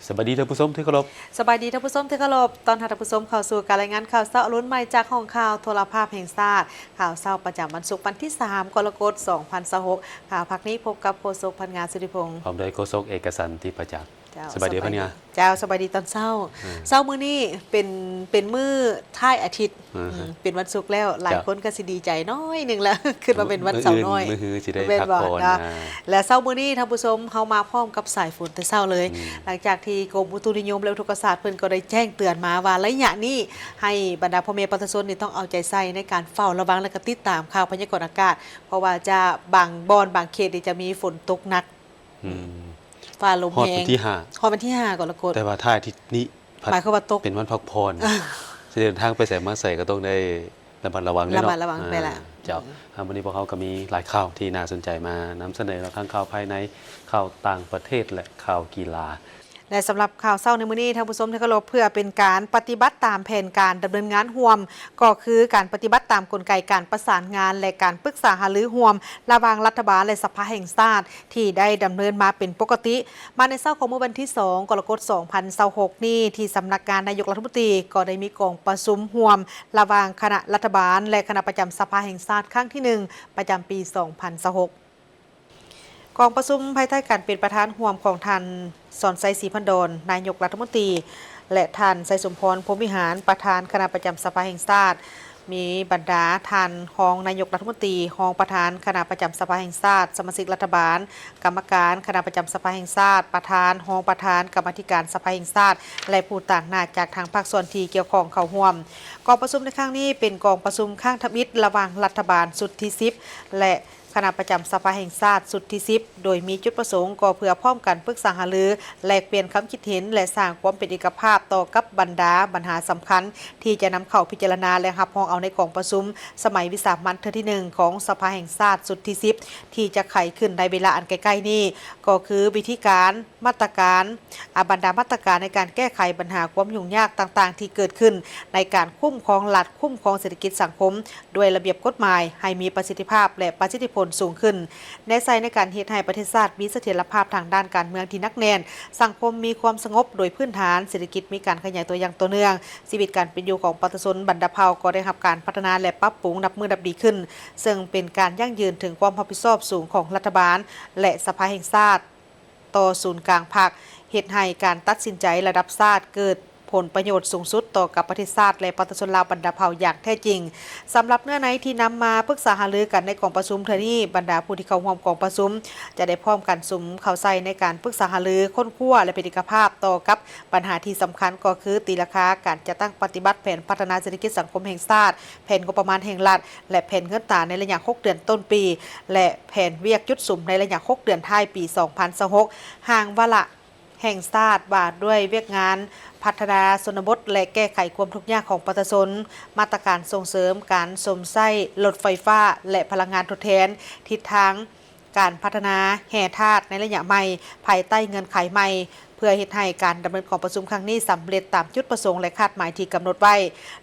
สวัสดีท่านผู้ชมที่เคารพสบายดีท่านผู้ชมที่เคารพตอนท่านผู้ชมเข้าสู่การรายงานข่าวเช้ารุ่นใหม่จากห้องข่าวโทรภาพแห่งชาติข่าวเช้าประจำวันศุกร์ที่3กรกฎาคม2026ข่าวพักนี้พบกับโฆษกพันงานสุริพงศ์พร้อมโดยโฆษกเอกสันติประจักษ์สวัสดีพันยาเจ้าสบายดีตอนเช้าเช้ามื้อนี้เป็นมื้อท้ายอาทิตย์เป็นวันศุกร์แล้วหลายคนก็สิดีใจน้อยนึงแล้วขึ้นมาเป็นวันเสาร์น้อยมื้อฮือสิได้พักผ่อนและเช้ามื้อนี้ท่านผู้ชมเฮามาพร้อมกับสายฝนแต่เช้าเลยหลังจากที่กรมอุตุนิยมและอุทกศาสตร์เพิ่นก็ได้แจ้งเตือนมาว่าระยะนี้ให้บรรดาพ่อแม่ประชาชนนี่ต้องเอาใจใส่ในการเฝ้าระวังและก็ติดตามข่าวพยากรณ์อากาศเพราะว่าจะบางบางเขตจะมีฝนตกหนักฟ้าลมแรงฮอดวันที่5กรกฎาคมแต่ว่าท้ายอาทิตย์นี้หมายความว่าตกเป็นวันพักผ่อนจะเดินทางไปไสมาไสก็ต้องได้ระมัดระวังระมัดระวังได้ล่ะเจ้าวันนี้พวกเขาก็มีหลายข่าวที่น่าสนใจมานำเสนอทั้งข่าวภายในข่าวต่างประเทศและข่าวกีฬาและสำหรับข่าวเช้าในมื้อนี้ท่านผู้ชมที่เคารพเพื่อเป็นการปฏิบัติตามแผนการดำเนินงานร่วมก็คือการปฏิบัติตามกลไกการประสานงานและการปรึกษาหารือร่วมระหว่างรัฐบาลและสภาแห่งชาติที่ได้ดำเนินมาเป็นปกติมาในเช้าของมื้อวันที่2กรกฎาคม2026นี้ที่สำนักงานนายกรัฐมนตรีก็ได้มีกองประชุมร่วมระหว่างคณะรัฐบาลและคณะประจำสภาแห่งชาติครั้งที่1ประจำปี2026กองประชุมภายใต้การเป็นประธานร่วมของท่านสอนไซศรีพันดรนายกรัฐมนตรีและท่านไซสมพรพรหมวิหารประธานคณะประจำสภาแห่งชาติมีบรรดาท่านรองนายกรัฐมนตรีรองประธานคณะประจำสภาแห่งชาติสมาชิกรัฐบาลกรรมการคณะประจำสภาแห่งชาติประธานรองประธานกรรมาธิการสภาแห่งชาติและผู้ต่างหน้าจากทางภาคส่วนที่เกี่ยวข้องเข้าร่วมกองประชุมในครั้งนี้เป็นกองประชุมข้างทมิตรระหว่างรัฐบาลสุดที่10และคณะประจำสภาแห่งชาติสุดที่10โดยมีจุดประสงค์ก็เพื่อพร้อมกันปรึกษาหารือแลกเปลี่ยนความคิดเห็นและสร้างความเป็นเอกภาพต่อกับบรรดาปัญหาสำคัญที่จะนำเข้าพิจารณาและรับรองเอาในกองประชุมสมัยวิสามัญเทื่อที่1ของสภาแห่งชาติสุดที่10ที่จะไขขึ้นในเวลาอันใกล้ๆนี้ก็คือวิธีการมาตรการบรรดามาตรการในการแก้ไขปัญหาความยุ่งยากต่างๆที่เกิดขึ้นในการคุ้มครองรัฐคุ้มครองเศรษฐกิจสังคมด้วยระเบียบกฎหมายให้มีประสิทธิภาพและประสิทธิผลสูงขึ้นในใส่ในการเฮ็ดให้ประเทศชาติมีเสถียรภาพทางด้านการเมืองที่นักแน่นสังคมมีความสงบโดยพื้นฐานเศรษฐกิจมีการขยายตัวอย่างต่อเนื่องชีวิตการเป็นอยู่ของประชาชนบรรดาเผ่าก็ได้รับการพัฒนาและปรับปรุงนับมือนับดีขึ้นซึ่งเป็นการยั่งยืนถึงความรับผิดชอบสูงของรัฐบาลและสภาแห่งชาติต่อศูนย์กลางภาคเฮ็ดให้การตัดสินใจระดับชาติเกิดผลประโยชน์สูงสุดต่อกับประเทศชาติและประชาชนลาวบรรดาเผ่าอย่างแท้จริงสำหรับเนื้อในที่นำมาปรึกษาหารือกันในกองประชุมเทื่อนี้บรรดาผู้ที่เข้าร่วมกองประชุมจะได้พร้อมกันสุมเข้าใส่ในการปรึกษาหารือค้นคว้าและเป็นเอกภาพต่อกับปัญหาที่สำคัญก็คือตีราคาการจะตั้งปฏิบัติแผนพัฒนาเศรษฐกิจสังคมแห่งชาติแผนงบประมาณแห่งรัฐและแผนเงินตราในระยะ6เดือนต้นปีและแผนเวียกยุดสุมในระยะ6เดือนท้ายปี2026ห่างวาระแห่งชาติว่าด้วยเวียกงานพัฒนาชนบทและแก้ไขความทุกข์ยากของประชาชนมาตรการส่งเสริมการสมไส้รถไฟฟ้าและพลังงานทดแทนทิศทางการพัฒนาแห่ธาตุในระยะใหม่ภายใต้เงื่อนไขใหม่เพื่อเฮ็ดให้การดำเนินของประชุมครั้งนี้สำเร็จตามจุดประสงค์และคาดหมายที่กำหนดไว้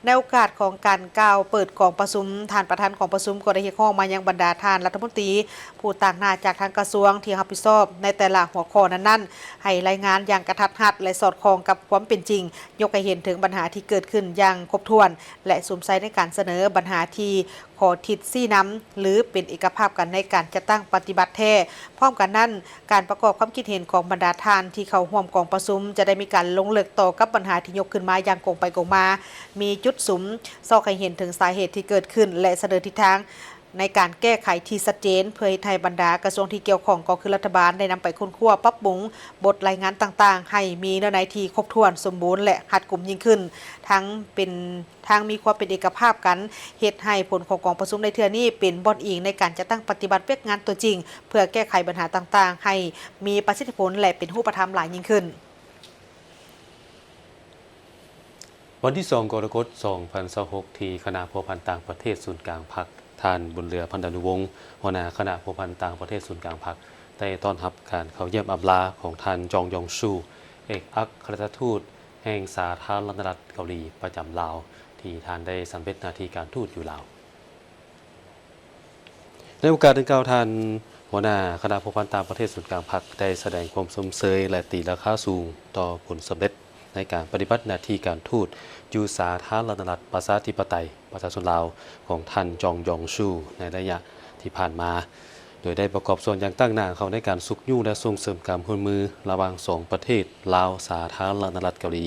ในโอกาสของการกล่าวเปิดกองประชุมท่านประธานของประชุมก็ได้เรียกร้องมายังบรรดาท่านรัฐมนตรีผู้ต่างหน้าจากทางกระทรวงที่รับผิดชอบในแต่ละหัวข้อนั้นๆให้รายงานอย่างกระทัดรัดและสอดคล้องกับความเป็นจริงยกให้เห็นถึงปัญหาที่เกิดขึ้นอย่างครบถ้วนและสมใส่ในการเสนอปัญหาที่ขอทิศซี่น้ำหรือเป็นเอกภาพกันในการจัดตั้งปฏิบัติแท้พร้อมกันนั้นการประกอบความคิดเห็นของบรรดาท่านที่เข้าร่วมกองประชุมจะได้มีการลงลึกต่อกับปัญหาที่ยกขึ้นมาอย่างกงไปกงมามีจุดสุมซอกให้เห็นถึงสาเหตุที่เกิดขึ้นและเสนอทิศทางในการแก้ไขที่ชัดเจนเพื่อให้ไทยบรรดากระทรวงที่เกี่ยวข้องก็คือรัฐบาลได้นำไปค้นคว้าปรับปรุงบทรายงานต่างๆให้มีเนื้อในที่ครบถ้วนสมบูรณ์และรัดกุมยิ่งขึ้นทั้งมีความเป็นเอกภาพกันเฮ็ดให้ผลของกองประชุมในเทื่อนี้เป็นบ่อนอิงในการจะตั้งปฏิบัติเวียกงานตัวจริงเพื่อแก้ไขปัญหาต่างๆให้มีประสิทธิผลและเป็นรูปธรรมหลายยิ่งขึ้นวันที่2กรกฎาคม2026ที่คณะพัวพันธ์ต่างประเทศศูนย์กลางพรรคท่านบุญเรือพันดานุวงศ์หัวหน้าคณะพัวพันธ์ต่างประเทศศูนย์กลางพรรคได้ต้อนรับการเข้าเยี่ยมอับลาของท่านจองยองซูเอกอัครราชทูตแห่งสาธารณรัฐเกาหลีประจำลาวที่ท่านได้สำเร็จหน้าที่การทูตอยู่ลาวในโอกาสดังกล่าวท่าน หัวหน้าคณะผู้พันต่างประเทศศูนย์กลางพรรคได้แสดงความสมเสยและตีราคาสูงต่อผลสำเร็จในการปฏิบัติหน้าที่การทูตอยู่สาธารณรัฐประชาธิปไตยประชาชนลาวของท่านจองยองชูในระยะที่ผ่านมาโดยได้ประกอบส่วนอย่างตั้งหน้าเขาในการสุกยู่และส่งเสริมการร่วมมือระหว่างสองประเทศลาวสาธารณรัฐเกาหลี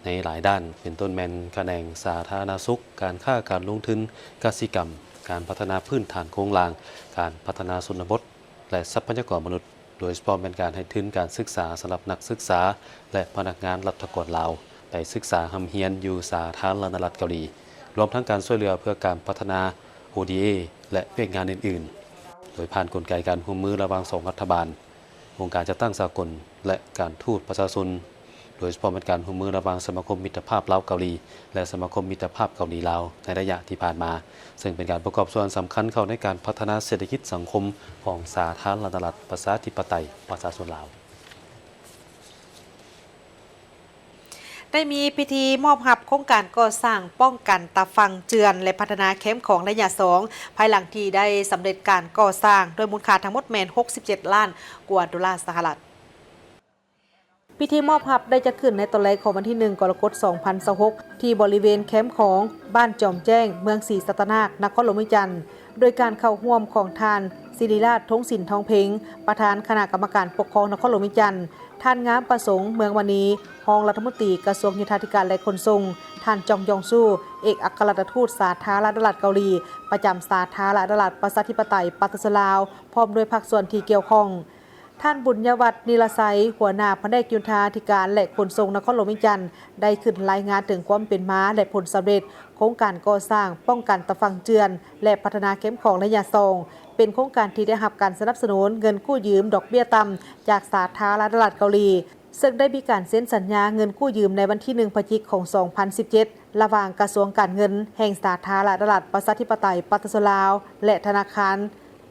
ในหลายด้านเป็นต้นแมนคะแนนสาธารณสุขการค้าการลงทุนกสิกรรมการพัฒนาพื้นฐานโครงสร้างการพัฒนาชนบทและทรัพยากรมนุษย์โดยเฉพาะเป็นการให้ทุนการศึกษาสำหรับนักศึกษาและพนักงานรัฐกรลาวไปศึกษาหำเฮียนอยู่สาธารณรัฐเกาหลีรวมทั้งการช่วยเหลือเพื่อการพัฒนา ODA และเวียกงานอื่นๆโดยผ่านกลไกการร่วมมือระหว่างสองรัฐบาลองค์การจัดตั้งสากลและการทูตประชาชนโดยเฉพาะเป็นการร่วมมือระหว่างสมาคมมิตรภาพลาวเกาหลีและสมาคมมิตรภาพเกาหลีลาวในระยะที่ผ่านมาซึ่งเป็นการประกอบส่วนสำคัญเข้าในการพัฒนาเศรษฐกิจสังคมของสาธารณรัฐประชาธิปไตยประชาชนลาวได้มีพิธีมอบรับโครงการก่อสร้างป้องกันตาฟังเจือนและพัฒนาเข้มของระยะ2ภายหลังที่ได้สำเร็จการก่อสร้างโดยมูลค่าทั้งหมดแมน67 ล้านกว่าดอลลาร์สหรัฐพิธีมอบรับได้จะขึ้นในตอนแรกของวันที่1กรกฎาคม2026ที่บริเวณแคมป์ของบ้านจอมแจ้งเมืองศรีสัตนานครหลวงวิจันทร์โดยการเข้าร่วมของทานศิริราชทงศิลป์ทองเพ็งประธานคณะกรรมการปกครองนครหลวงวิจันทร์ท่านงามประสงค์เมืองวณีรองรัฐมนตรีกระทรวงยุทธาธิการและขนส่งท่านจองยองซู่เอกอัครราชทูตสาธารณรัฐเกาหลีประจำสาธารณรัฐประชาธิปไตยประเทศลาวพร้อมด้วยภาคส่วนที่เกี่ยวข้องท่านบุญยวัฒน์นิรไสยหัวหน้าแผนกยุทธาธิการและขนส่งนครหลวงวิจันทร์ได้ขึ้นรายงานถึงความเป็นมาและผลสำเร็จโครงการก่อสร้างป้องกันตะฟังเจือนและพัฒนาเข้มของระยะ2เป็นโครงการที่ได้รับการสนับสนุนเงินกู้ยืมดอกเบี้ยต่ำจากสาธารณรัฐเกาหลีซึ่งได้มีการเซ็นสัญญาเงินกู้ยืมในวันที่1พฤศจิกายนของ2017ระหว่างกระทรวงการเงินแห่งสาธารณรัฐประชาธิปไตยประชาชนลาวและธนาคาร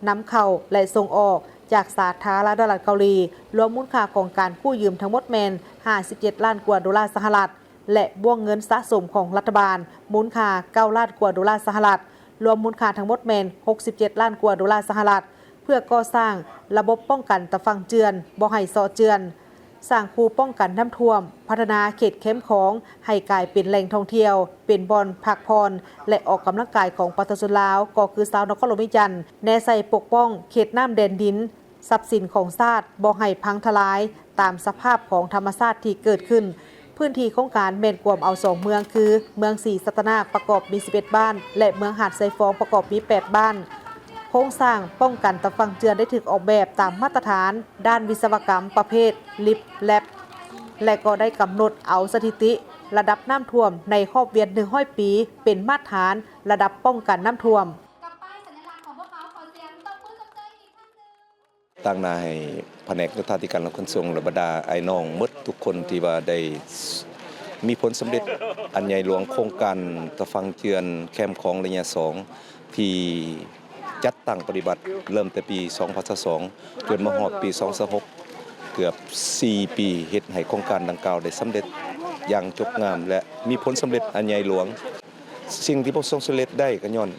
นำเข้าและส่งออกจากสาธารณรัฐเกาหลีรวมมูลค่าของการกู้ยืมทั้งหมดแมน57 ล้านกว่าดอลลาร์สหรัฐและบ่วงเงินสะสมของรัฐบาลมูลค่า9 ล้านกว่าดอลลาร์สหรัฐรวมมูลค่าทั้งหมดแมน67 ล้านกว่าดอลลาร์สหรัฐเพื่อก่อสร้างระบบป้องกันตะฟังเจือนบ่ให้เซาะเจือนสร้างคูป้องกันน้ำท่วมพัฒนาเขตเข้มของให้กลายเป็นแหล่งท่องเที่ยวเป็นบ่อนพักผ่อนและออกกำลังกายของประชาชนลาวก็คือชาวนครหลวงวิจันทร์แนใส่ปกป้องเขตน้ำแดนดินทรัพย์สินของชาติบ่ให้พังทลายตามสภาพของธรรมชาติที่เกิดขึ้นพื้นที่โครงการแม่นกวมเอา2เมืองคือเมืองศรีสัตนาประกอบมี11บ้านและเมืองหาดไซฟองประกอบมี8บ้านโครงสร้างป้องกันตะฟังเจือนได้ถูกออกแบบตามมาตรฐานด้านวิศวกรรมประเภทลิฟแลบและก็ได้กำหนดเอาสถิติระดับน้ำท่วมในครอบเวียน100 ปีเป็นมาตรฐานระดับป้องกันน้ำท่วมตั้งหน้าให้แผนกยุทธาธิการและขนส่งและบรรดาไอ้น้องหมดทุกคนที่ว่าได้มีผลสำเร็จอันใหญ่หลวงโครงการตะฟังเจือนแคมป์ของระยะ2ที่จัดตั้งปฏิบัติเริ่มแต่ปี2002จนมาฮอดปี2026เกือบ4ปีเฮ็ดให้โครงการดังกล่าวได้สำเร็จอย่างจบงามและมีผลสำเร็จอันใหญ่หลวงสิ่งที่ประสบสำเร็จได้ก็ย้อน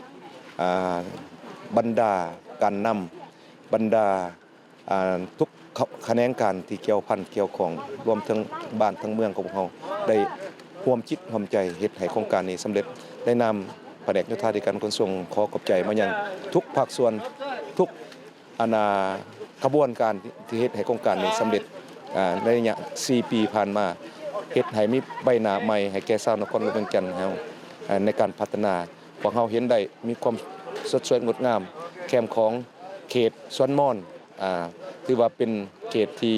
บรรดาการนำบรรดาทุกแขนงการที่เกี่ยวพันเกี่ยวของรวมทั้งบ้านทั้งเมืองของเราได้ร่วมจิตร่วมใจเฮ็ดให้โครงการนี้สำเร็จได้นำแผนกยุทธาธิการขนส่งขอขอบใจมายังทุกภาคส่วนทุกขบวนการที่เฮ็ดให้โครงการนี้สำเร็จในระยะ4ปีผ่านมาเฮ็ดให้มีใบหน้าใหม่ให้แก่ชาวนครหลวงเวียงจันทร์เฮาในการพัฒนาพวกเฮาเห็นได้มีความสดสวยงดงามแคมป์ของเขตสวนม่อนถือว่าเป็นเขตที่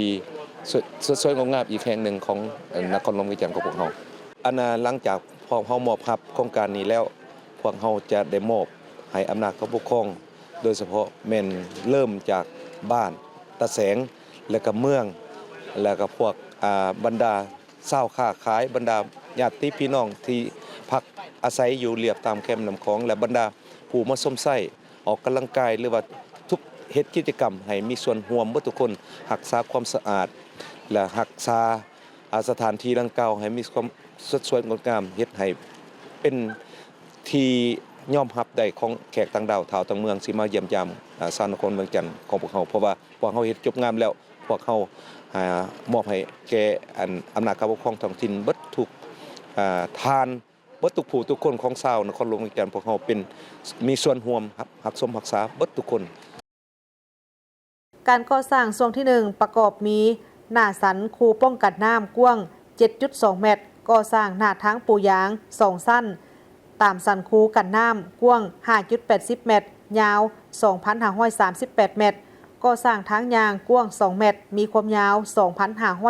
สวยงดงามอีกแห่งหนึ่งของนครหลวงวิจันทร์ของพวกเราหลังจากพอเฮามอบรับโครงการนี้แล้วพวกเฮาจะได้มอบให้อำนาจเขาปกครองโดยเฉพาะแม่นเริ่มจากบ้านตะแสงและก็เมืองแล้วก็พวกบรรดาชาวค้าขายบรรดาญาติพี่น้องที่พักอาศัยอยู่เรียบตามแคมป์น้ำคลองและบรรดาผู้มาส้มไส้ออกกำลังกายหรือว่าเฮ็ดกิจกรรมให้มีส่วนร่วมทุกคนรักษาความสะอาดและรักษาสถานที่ดังกล่าวให้มีความสดสวยงดงามเฮ็ดให้เป็นที่ ยอมรับได้ของแขกต่างดาวชาวต่างเมืองสิมาเยี่ยมยามชาวนครเมืองจันทน์ของพวกเขาเพราะว่าพวกเขาเฮ็ดจบงามแล้วพวกเขามอบให้แก่อำนาจการปกครองท้องถิ่นเบิดทุกทานเบิดทุกผู้ทุกคนของชาวนครหลวงเมืองจันทน์พวกเขาเป็นมีส่วนร่วมรักสมรักษาเบิดทุกคนการก่อสร้างช่วงที่1ประกอบมีหน้าสันคูป้องกันน้ำกว้าง 7.2 เมตรก่อสร้างหน้าทางปูยาง2สั้นตามสันคูกันน้ำกว้าง 5.80 เมตรยาว 2,538 เมตรก่อสร้างทางยางกว้าง2 เมตรมีความยาว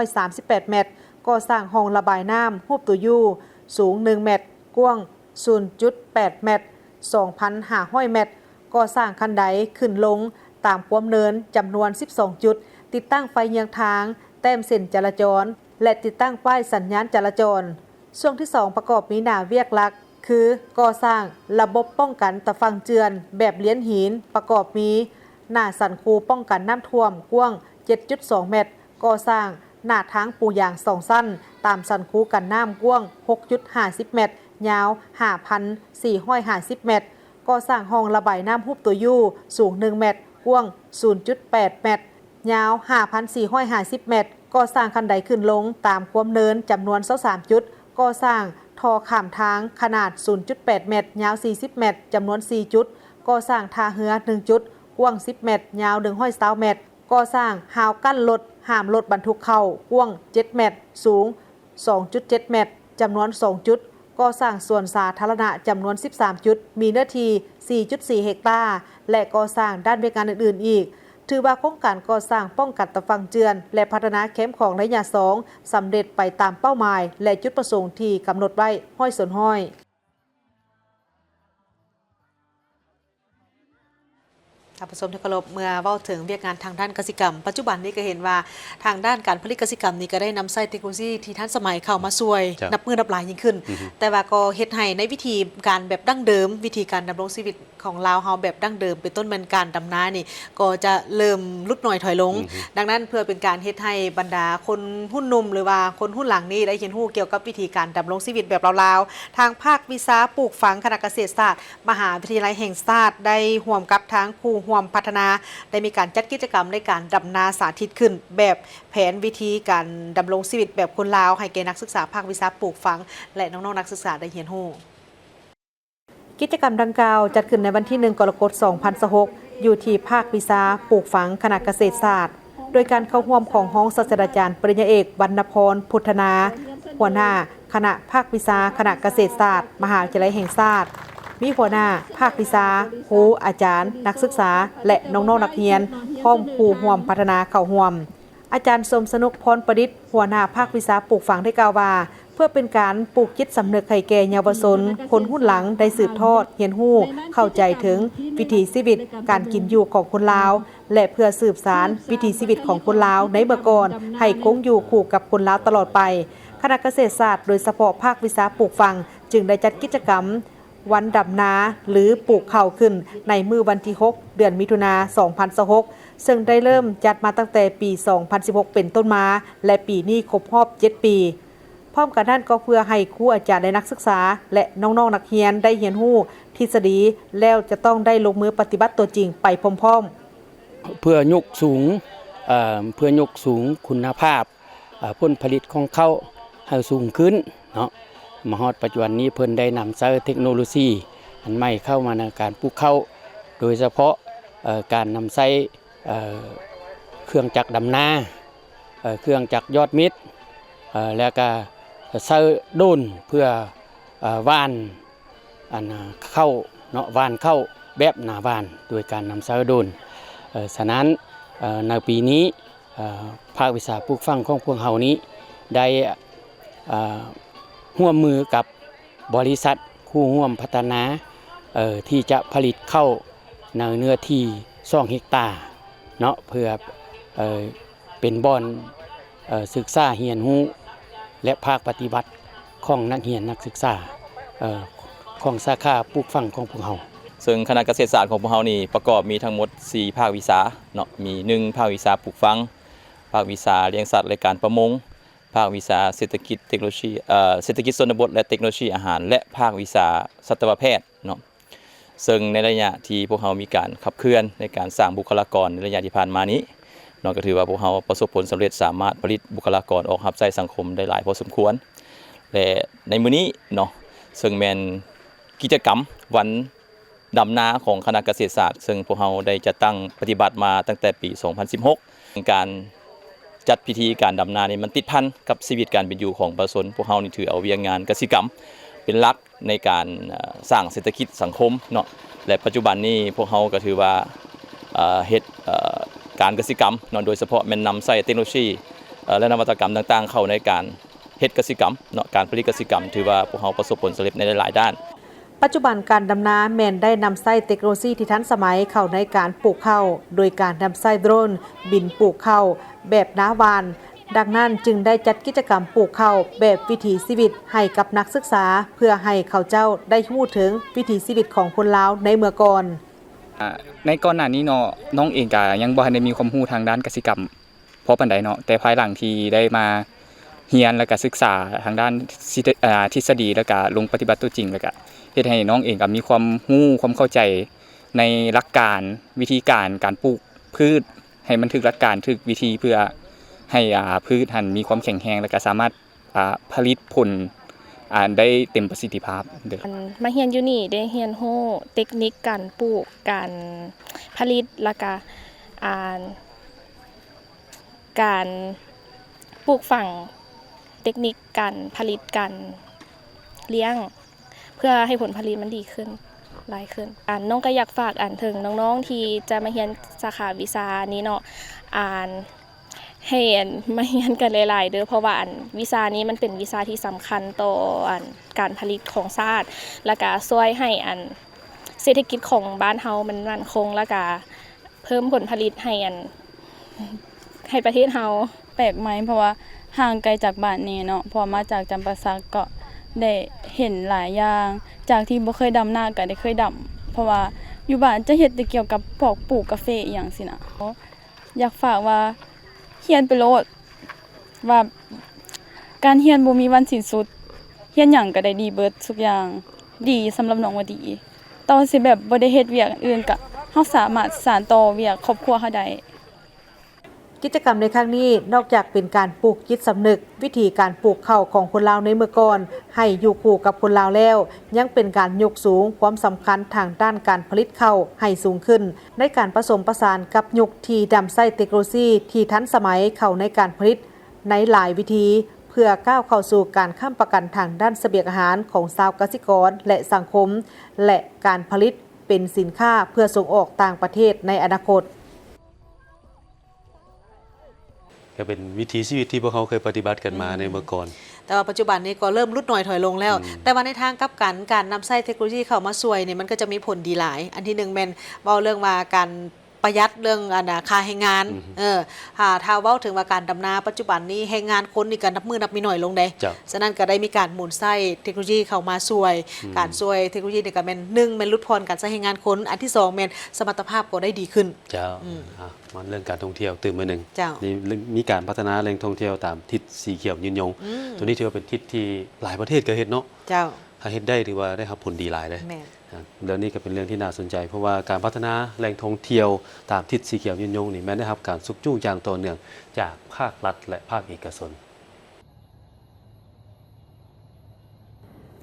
2,538 เมตรก่อสร้างห้องระบายน้ำรูปตัวยูสูง1 เมตรกว้าง 0.8 เมตร 2,500 เมตรก่อสร้างคันไดขึ้นลงตามความเนินจำนวน12จุดติดตั้งไฟเยืองทางแต้มเส้นจราจรและติดตั้งป้ายสัญญาณจราจรช่วงที่2ประกอบมีหน้าเวียกหลักคือก่อสร้างระบบป้องกันตะฟังเจือนแบบเลี้ยนหินประกอบมีหน้าสันคูป้องกันน้ำท่วมกว้าง 7.2 เมตรก่อสร้างหน้าทางปูยาง2สั้นตามสันคูกันน้ำกว้าง 6.50 เมตรยาว 5,450 เมตรก่อสร้างห้องระบายน้ำรูปตัวยูสูง1 เมตรกว้าง 0.8 เมตรยาว 5,450 เมตรก่อสร้างคันไดขึ้นลงตามความเนินจำนวน23จุดก่อสร้างท่อข้ามทางขนาด 0.8 เมตรยาว 40 เมตรจำนวน4จุดก่อสร้างท่าเรือ1จุดกว้าง 10 เมตรยาว120 เมตรก่อสร้างหาวกั้นรถห้ามรถบรรทุกเข้ากว้าง 7 เมตรสูง 2.7 เมตรจำนวน2จุดก่อสร้างส่วนสาธารณะจำนวน13จุดมีเนื้อที่ 4.4 เฮกตาร์และก่อสร้างด้านบริการอื่นๆอีกถือว่าโครงการก่อสร้างป้องกันตะฟังเจือนและพัฒนาแคมป์ของระยะ2สำเร็จไปตามเป้าหมายและจุดประสงค์ที่กำหนดไว้ห้อยส่วนห้อยท่านผู้ชมที่เคารพเมื่อเว้าถึงเวียกงานทางด้านกสิกรรมปัจจุบันนี้ก็เห็นว่าทางด้านการผลิตกสิกรรมนี้ก็ได้นำใช้เทคโนโลยีที่ทันสมัยเข้ามาช่วยนับมือนับหลายยิ่งขึ้นแต่ว่าก็เฮ็ดให้ในวิธีการแบบดั้งเดิมวิธีการดำรงชีวิตของลาวเฮาแบบดั้งเดิมเป็นต้นเป็นการดำนานี่ก็จะเริ่มลดน้อยถอยลงดังนั้นเพื่อเป็นการเฮ็ดให้บรรดาคนหุ้นนุ่มหรือว่าคนหุ้นหลังนี้ได้เห็นรู้เกี่ยวกับวิธีการดำรงชีวิตแบบลาวๆทางภาควิชาปลูกฝังคณะเกษตรศาสตร์มหาวิทยาลัยแห่งชาติได้ร่วมกับทางครูร่วมพัฒนาได้มีการจัดกิจกรรมในการดำนาสาธิตขึ้นแบบแผนวิธีการดำรงชีวิตแบบคนลาวให้แก่นักศึกษาภาควิชาปลูกฝังและน้องๆนักศึกษาได้เรียนรู้กิจกรรมดังกล่าวจัดขึ้นในวันที่1 กรกฎาคม 2026อยู่ที่ภาควิชาปลูกฝังคณะเกษตรศาสตร์โดยการเข้าร่วมของห้องศาสตราจารย์ปริญญาเอกวรรณพรพุทธนาหัวหน้าคณะภาควิชาคณะเกษตรศาสตร์มหาวิทยาลัยแห่งชาติมีหัวหน้าภาควิชาครูอาจารย์นักศึกษาและน้องๆนักเรียนพร้อมครูร่วมพัฒนาเข้าร่วมอาจารย์สมสนุกพรประดิษฐ์หัวหน้าภาควิชาปลูกฝังได้กล่าวว่าเพื่อเป็นการปลูกจิตสำนึกให้แก่เยาวชนคนรุ่นหลังได้สืบทอดเรียนรู้เข้าใจถึงวิถีชีวิตการกินอยู่ของคนลาวและเพื่อสืบสานวิถีชีวิตของคนลาวในเมื่อก่อนให้คงอยู่คู่กับคนลาวตลอดไปคณะเกษตรศาสตร์โดยเฉพาะภาควิชาปลูกฝังจึงได้จัดกิจกรรมวันดำนาหรือปลูกข้าวขึ้นในมื้อวันที่6เดือนมิถุนายน2026ซึ่งได้เริ่มจัดมาตั้งแต่ปี2016เป็นต้นมาและปีนี้ครบรอบ7ปีพร้อมกันนั้นก็เพื่อให้ครูอาจารย์และนักศึกษาและน้องๆนักเรียนได้เรียนรู้ทฤษฎีแล้วจะต้องได้ลงมือปฏิบัติตัวจริงไปพร้อมๆเพื่อยกสูงคุณภาพผลผลิตของเขาให้สูงขึ้นเนาะมาฮอดปัจจุบันนี้เพิ่นได้นำใช้เทคโนโลยีอันใหม่เข้ามาในการปลูกข้าวโดยเฉพาะการนำใช้เครื่องจักรดำนาเครื่องจักรยอดมิตรแล้วก็ใช้โดรนเพื่อว่านเข้าเนาะว่านเข้าแบบหน้าว่านโดยการนำใช้โดรนฉะนั้นในปีนี้ภาควิชาปลูกฝังของพวกเฮานี้ได้ร่วมมือกับบริษัทคู่ร่วมพัฒนาที่จะผลิตข้าวในเนื้อที่2 เฮกตาร์เนาะเพื่อเป็นบ่อนศึกษาเรียนรู้และภาคปฏิบัติของนักเรียนนักศึกษาของสาขาปลูกฝังของพวกเฮาซึ่งคณะเกษตรศาสตร์ของพวกเฮานี่ประกอบมีทั้งหมด4ภาควิชาเนาะมี1ภาควิชาปลูกฝังภาควิชาเลี้ยงสัตว์และการประมงภาควิชาเศรษฐกิจชนบทและเทคโนโลยีอาหารและภาควิชาสัตวแพทย์เนาะ ซึ่งในระยะที่พวกเรามีการขับเคลื่อนในการสร้างบุคลากรในระยะที่ผ่านมานี้เนาะก็ถือว่าพวกเราประสบผลสำเร็จสามารถผลิตบุคลากรออกรับใช้สังคมได้หลายพอสมควรและในมื้อนี้เนาะซึ่งแม่นกิจกรรมวันดำนาของคณะเกษตรศาสตร์ซึ่งพวกเราได้จัดตั้งปฏิบัติมาตั้งแต่ปี 2016 การจัดพิธีการดำนานี่มันติดพันกับชีวิตการเป็นอยู่ของประชาชนพวกเรานี่ถือเอาเวียงงานกสิกรรมเป็นหลักในการสร้างเศรษฐกิจสังคมเนาะและปัจจุบันนี้พวกเราก็ถือว่าเฮ็ดการกสิกรรมเนาะโดยเฉพาะแม่นนำใช้เทคโนโลยีและนวัตกรรมต่างๆเข้าในการเฮ็ดกสิกรรมเนาะการผลิตกสิกรรมถือว่าพวกเราประสบผลสำเร็จในหลายๆด้านปัจจุบันการดำนาแมนได้นำไส้เทคโนโลยีที่ทันสมัยเข้าในการปลูกข้าวโดยการนำไส้โดรนบินปลูกข้าวแบบน้าวานดังนั้นจึงได้จัดกิจกรรมปลูกข้าวแบบวิถีชีวิตให้กับนักศึกษาเพื่อให้เขาเจ้าได้รู้ถึงวิถีชีวิตของคนลาวในเมื่อก่อนในก่อนหน้านี้เนาะน้องเองก็ยังบ่ทันได้มีความรู้ทางด้านกสิกรรมพอปานใดเนาะแต่ภายหลังที่ได้มาเรียนแล้วก็ศึกษาทางด้านทฤษฎีแล้วก็ลงปฏิบัติตัวจริงแล้วก็เฮ็ดให้น้องเองก็มีความรู้ความเข้าใจในหลักการวิธีการปลูกพืชให้มันถึกหลักการถึกวิธีเพื่อให้พืชหันมีความแข็งแรงแล้วก็สามารถผลิตผลได้เต็มประสิทธิภาพเด้อมาเรียนอยู่นี่ได้เรียนรู้เทคนิคการปลูกการผลิตแล้วก็การปลูกฝังเทคนิคการผลิตการเลี้ยงเพื่อให้ผลผลิตมันดีขึ้นหลายขึ้นน้องก็อยากฝากถึงน้องๆที่จะมาเรียนสาขาวิชานี้เนาะให้มาเรียนกันหลายๆเด้อเพราะว่าวิชานี้มันเป็นวิชาที่สำคัญต่อการผลิตของชาติแล้วก็ช่วยให้เศรษฐกิจของบ้านเฮามันมั่นคงแล้วก็เพิ่มผลผลิตให้ประเทศเฮาแปลกไหมเพราะว่าห่างไกลจากบ้านนี่เนาะพอมาจากจำปาสักก็ได้เห็นหลายอย่างจากที่บ่เคยดำนาก็ได้เคยดำเพราะว่าอยู่บ้านจะเฮ็ดแต่เกี่ยวกับพวกปลูกกาแฟอีหยังสินะอยากฝากว่าเรียนไปโลดว่าการเรียนบ่มีวันสิ้นสุดเรียนหยังก็ได้ดีเบิดทุกอย่างดีสำหรับน้องว่าดีต่อสิแบบบ่ได้เฮ็ดเวียกอื่นก็เฮาสามารถสานต่อเวียกครอบครัวเฮาได้กิจกรรมในครั้งนี้นอกจากเป็นการปลูกจิตสำนึกวิธีการปลูกข้าวของคนลาวในเมื่อก่อนให้อยู่คู่กับคนลาวแล้วยังเป็นการยกสูงความสำคัญทางด้านการผลิตข้าวให้สูงขึ้นในการผสมผสานกับยุคที่นำไส้เทคโนโลยีที่ทันสมัยเข้าในการผลิตในหลายวิธีเพื่อก้าวเข้าสู่การค้ำประกันทางด้านเสบียงอาหารของชาวเกษตรกรและสังคมและการผลิตเป็นสินค้าเพื่อส่งออกต่างประเทศในอนาคตก็เป็นวิถีชีวิตที่พวกเขาเคยปฏิบัติกันมาในเมื่อก่อนแต่ว่าปัจจุบันนี้ก็เริ่มลดน้อยถอยลงแล้วแต่ว่าในทางกลับกันการนำไส้เทคโนโลยีเข้ามาช่วยเนี่ยมันก็จะมีผลดีหลายอันที่1แม่นเว้าเรื่องว่าการประหยัดเรื่องค่าแรงงานถ้าเว้าถึงว่าการดำนาปัจจุบันนี้แรงงานคนนี่ก็นับมือนับมีน้อยลงเด้ฉะนั้นก็ได้มีการหมุนไส้เทคโนโลยีเข้ามาช่วยการช่วยเทคโนโลยีนี่ก็แม่น1แม่นลดพรการใช้แรงงานคนอันที่2แม่นสมรรถภาพก็ได้ดีขึ้นเจ้ามันเรื่องการท่องเที่ยวตื่นมาหนึ่งนี่มีการพัฒนาแหล่งท่องเที่ยวตามทิศสีเขียวยืนยงตัวนี้ถือว่าเป็นทิศที่หลายประเทศก็เฮ็ดเนาะเจ้าถ้าเฮ็ดได้ถือว่าได้รับผลดีหลายเลยเรื่องนี้ก็เป็นเรื่องที่น่าสนใจเพราะว่าการพัฒนาแหล่งท่องเที่ยวตามทิศสีเขียวยืนยงนี่แม้ได้รับการสุกจูงอย่างต่อเนื่องจากภาครัฐและภาคเอกชน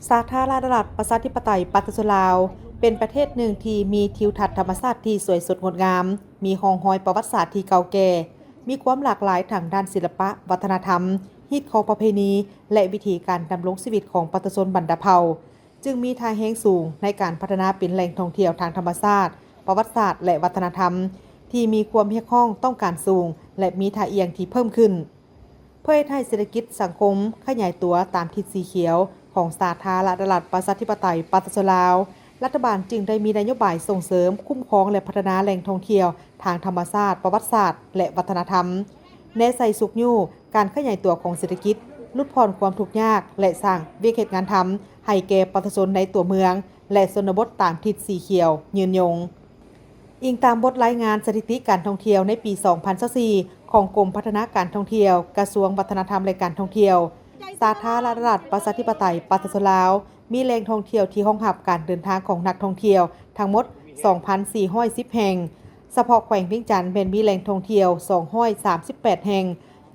สาธารณรัฐประชาธิปไตยปาตสลาวเป็นประเทศหนึ่งที่มีทิวทัศน์ธรรมชาติที่สวยสดงดงามมีห้องหอยประวัติศาสตร์ที่เก่าแก่มีความหลากหลายทางด้านศิลปะวัฒนธรรมฮิตของประเพณีและวิธีการดำรงชีวิตของประชาชนบรรดาเผ่าจึงมีทางแห่งสูงในการพัฒนาเป็นแหล่งท่องเที่ยวทางธรรมชาติประวัติศาสตร์และวัฒนธรรมที่มีความเรียกร้องต้องการสูงและมีท่าเอียงที่เพิ่มขึ้นเพื่อให้เศรษฐกิจสังคมขยายตัวตามทิศสีเขียวของสาธารณรัฐประชาธิปไตยปาตสลาวรัฐบาลจึงได้มีนโยบายส่งเสริมคุ้มครองและพัฒนาแหล่งท่องเที่ยวทางธรรมชาติประวัติศาสตร์และวัฒนธรรมแนใส่สุกยู่การขยายตัวของเศรษฐกิจลดผ่อนความทุกข์ยากและสร้างวิกฤตงานทำให้แก่ประชาชนในตัวเมืองและชนบทตามทิศสีเขียวยืนยงอิงตามบทรายงานสถิติการท่องเที่ยวในปี 2024 ของกรมพัฒนาการท่องเที่ยวกระทรวงวัฒนธรรมและการท่องเที่ยวสาธารณรัฐประชาธิปไตยปาตสลาวมีแหล่งท่องเที่ยวที่รองรับการเดินทางของนักท่องเที่ยว ทั้งหมด 2,410 แห่งเฉพาะแขวงเวียงจันทน์เป็นมีแหล่งท่องเที่ยว238 แห่ง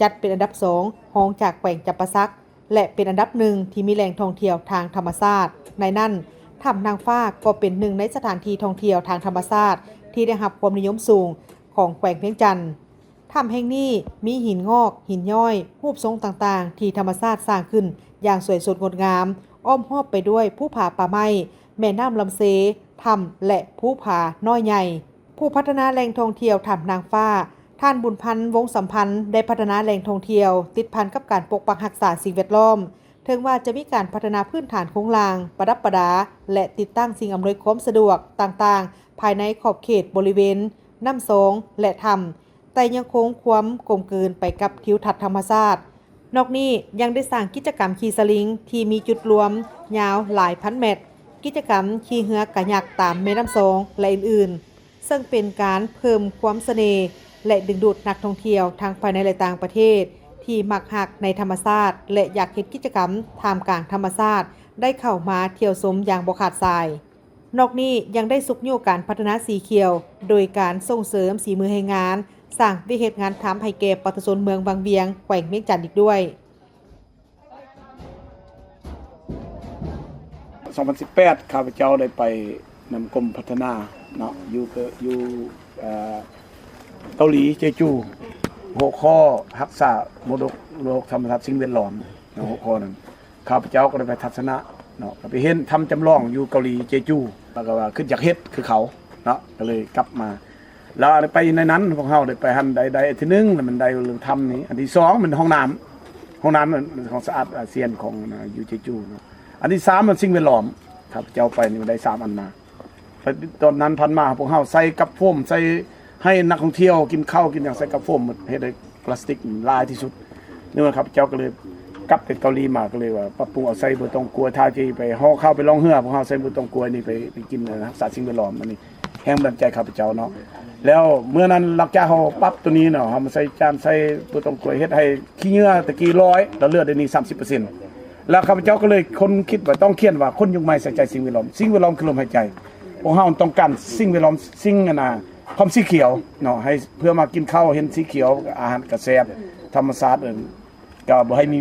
จัดเป็นอันดับ2รองจากแขวงจำปาสักและเป็นอันดับ1ที่มีแหล่งท่องเที่ยวทางธรรมชาติในนั้นถ้ำนางฟ้าก็เป็นหนึ่งในสถานที่ท่องเที่ยวทางธรรมชาติที่ได้รับความนิยมสูงของแขวงเวียงจันทน์ถ้ำแห่งนี้มีหินงอกหินย้อยรูปทรงต่างๆที่ธรรมชาติสร้างขึ้นอย่างสวยสดงดงามอ้อมรอบไปด้วยภูผาป่าไม้แม่น้ำลำเซถ้ำและภูผาน้อยใหญ่ผู้พัฒนาแหล่งท่องเที่ยวถ้ำนางฟ้าท่านบุญพันธ์วงศ์สัมพันธ์ได้พัฒนาแหล่งท่องเที่ยวติดพันกับการปกปักรักษาสิ่งแวดล้อมถึงว่าจะมีการพัฒนาพื้นฐานโครงสร้างประดับประดาและติดตั้งสิ่งอำนวยความสะดวกต่างๆภายในขอบเขตบริเวณน้ำโสงและถ้ำแต่ยังคงความกลมกลืนไปกับทิวทัศน์ธรรมชาตินอกนี้ยังได้สร้างกิจกรรมขี่สลิงที่มีจุดรวมยาวหลายพันเมตรกิจกรรมขี่เรือกะยักตามแม่น้ำโสงและอื่นๆซึ่งเป็นการเพิ่มความเสน่ห์และดึงดูดนักท่องเที่ยวทั้งภายในและต่างประเทศที่มักหักในธรรมชาติและอยากเห็นกิจกรรมท่ามกลางธรรมชาติได้เข้ามาเที่ยวชมอย่างบ่ขาดสายนอกนี้ยังได้สุกโยการพัฒนาสีเขียวโดยการส่งเสริมสีมือให้งานสร้างวิเหตุงานทำให้แก่ประชาชนเมืองบางเวียงแขวงเวียงจันทน์อีกด้วย2018ข้าพเจ้าได้ไปนำกรมพัฒนาเนาะอยู่เกาหลีเจจูหัวข้อรักษามรดกโลกธรรมชาติสิ่งแวดล้อมหัวข้อนั้นข้าพเจ้าก็ได้ไปทัศนะเนาะไปเห็นทำจำลองอยู่เกาหลีเจจูแล้วก็ว่าขึ้นจากเฮ็ดคือเขาเนาะก็เลยกลับมาแล้วไปในนั้นพวกเฮาได้ไปหันใดที่1แล้วมันได้เรื่องทำนี้อันที่2มันห้องน้ำมันของสะอาดอาเซียนของอยู่เจจูเนาะอันที่3มันสิ่งแวดล้อมครับเจ้าไปนี่ได้3อันมาตอนนั้นพันมาพวกเฮาใส่กับโฟมใส่ให้นักท่องเที่ยวกินข้าวกินอย่างใส่กับโฟมเฮ็ดให้พลาสติกลายที่สุดนี่ว่าครับเจ้าก็เลยกลับไปเกาหลีมาก็เลยว่าปรับปรุงเอาใส่บ่ต้องกลัวท่าที่ไปห่อข้าวไปล่องเรือพวกเฮาใส่บ่ต้องกลัวนี่ไปกินรักษาสิ่งแวดล้อมอันนี้แห่งบันดาลใจข้าพเจ้าเนาะแล้วเมื่อนั้นหลักจากเฮาปรับตัวนี้เนาะเฮามาใส่จานใส่บ่ต้องกลัวเฮ็ดให้ขี้เหงื่อตะกี้100แล้วเหลือได้นี่ 30%แล้วข้าพเจ้าก็เลยคนคิดว่าต้องเขียนว่าคนยุคใหม่ใส่ใจสิ่งแวดล้อมสิ่งแวดล้อมคือลมหายใจพวกเฮาต้องการสิ่งแวดล้อมสิ่งความสีเขียวเนาะให้เพื่อมากินข้าวเห็นสีเขียวอาหารกระแสบธรรมชาติก็บ่ให้มี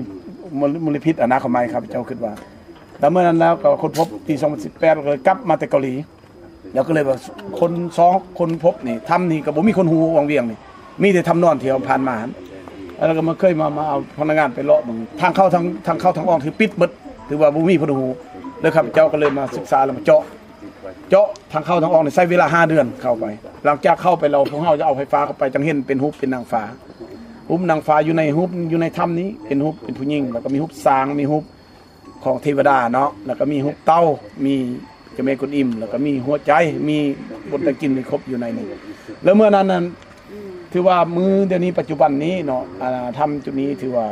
มลพิษเข้ามาครับเจ้าคิดว่าแล้วเมื่อนั้นแล้วก็คนพบปี2018ก็เลยกลับมาแต่เกาหลีแล้วก็เลยว่าคนพบนี่ทำนี่ก็บ่มีคนฮู้วังเวียงนี่มีแต่ทำนอนเที่ยวผ่านมาแล้วก็มาเคยมาเอาพนักงานไปเลาะมึงทางเข้าทางออกถือปิดหมดถือว่าบ่มีคนฮู้แล้วครับเจ้าก็เลยมาศึกษาแล้วมาเจาะทางเข้าทางออกนี่ใช้เวลา5 เดือนเข้าไปหลังจากเข้าไปเราพวกเฮาจะเอาไฟฟ้าเข้าไปจังเห็นเป็นรูปเป็นนางฟ้ารูปนางฟ้าอยู่ในถ้ำนี้เป็นรูปเป็นผู้หญิงแล้วก็มีรูปช้างมีรูปของเทวดาเนาะแล้วก็มีรูปเต่ามีเจ้าแม่กวนอิมแล้วก็มีหัวใจมีบทตะกินมีครบอยู่ในนี้แล้วเมื่อนั้นถือว่ามือเดี๋ยวนี้ปัจจุบันนี้เนาะถ้ำจุดนี้ถือว่า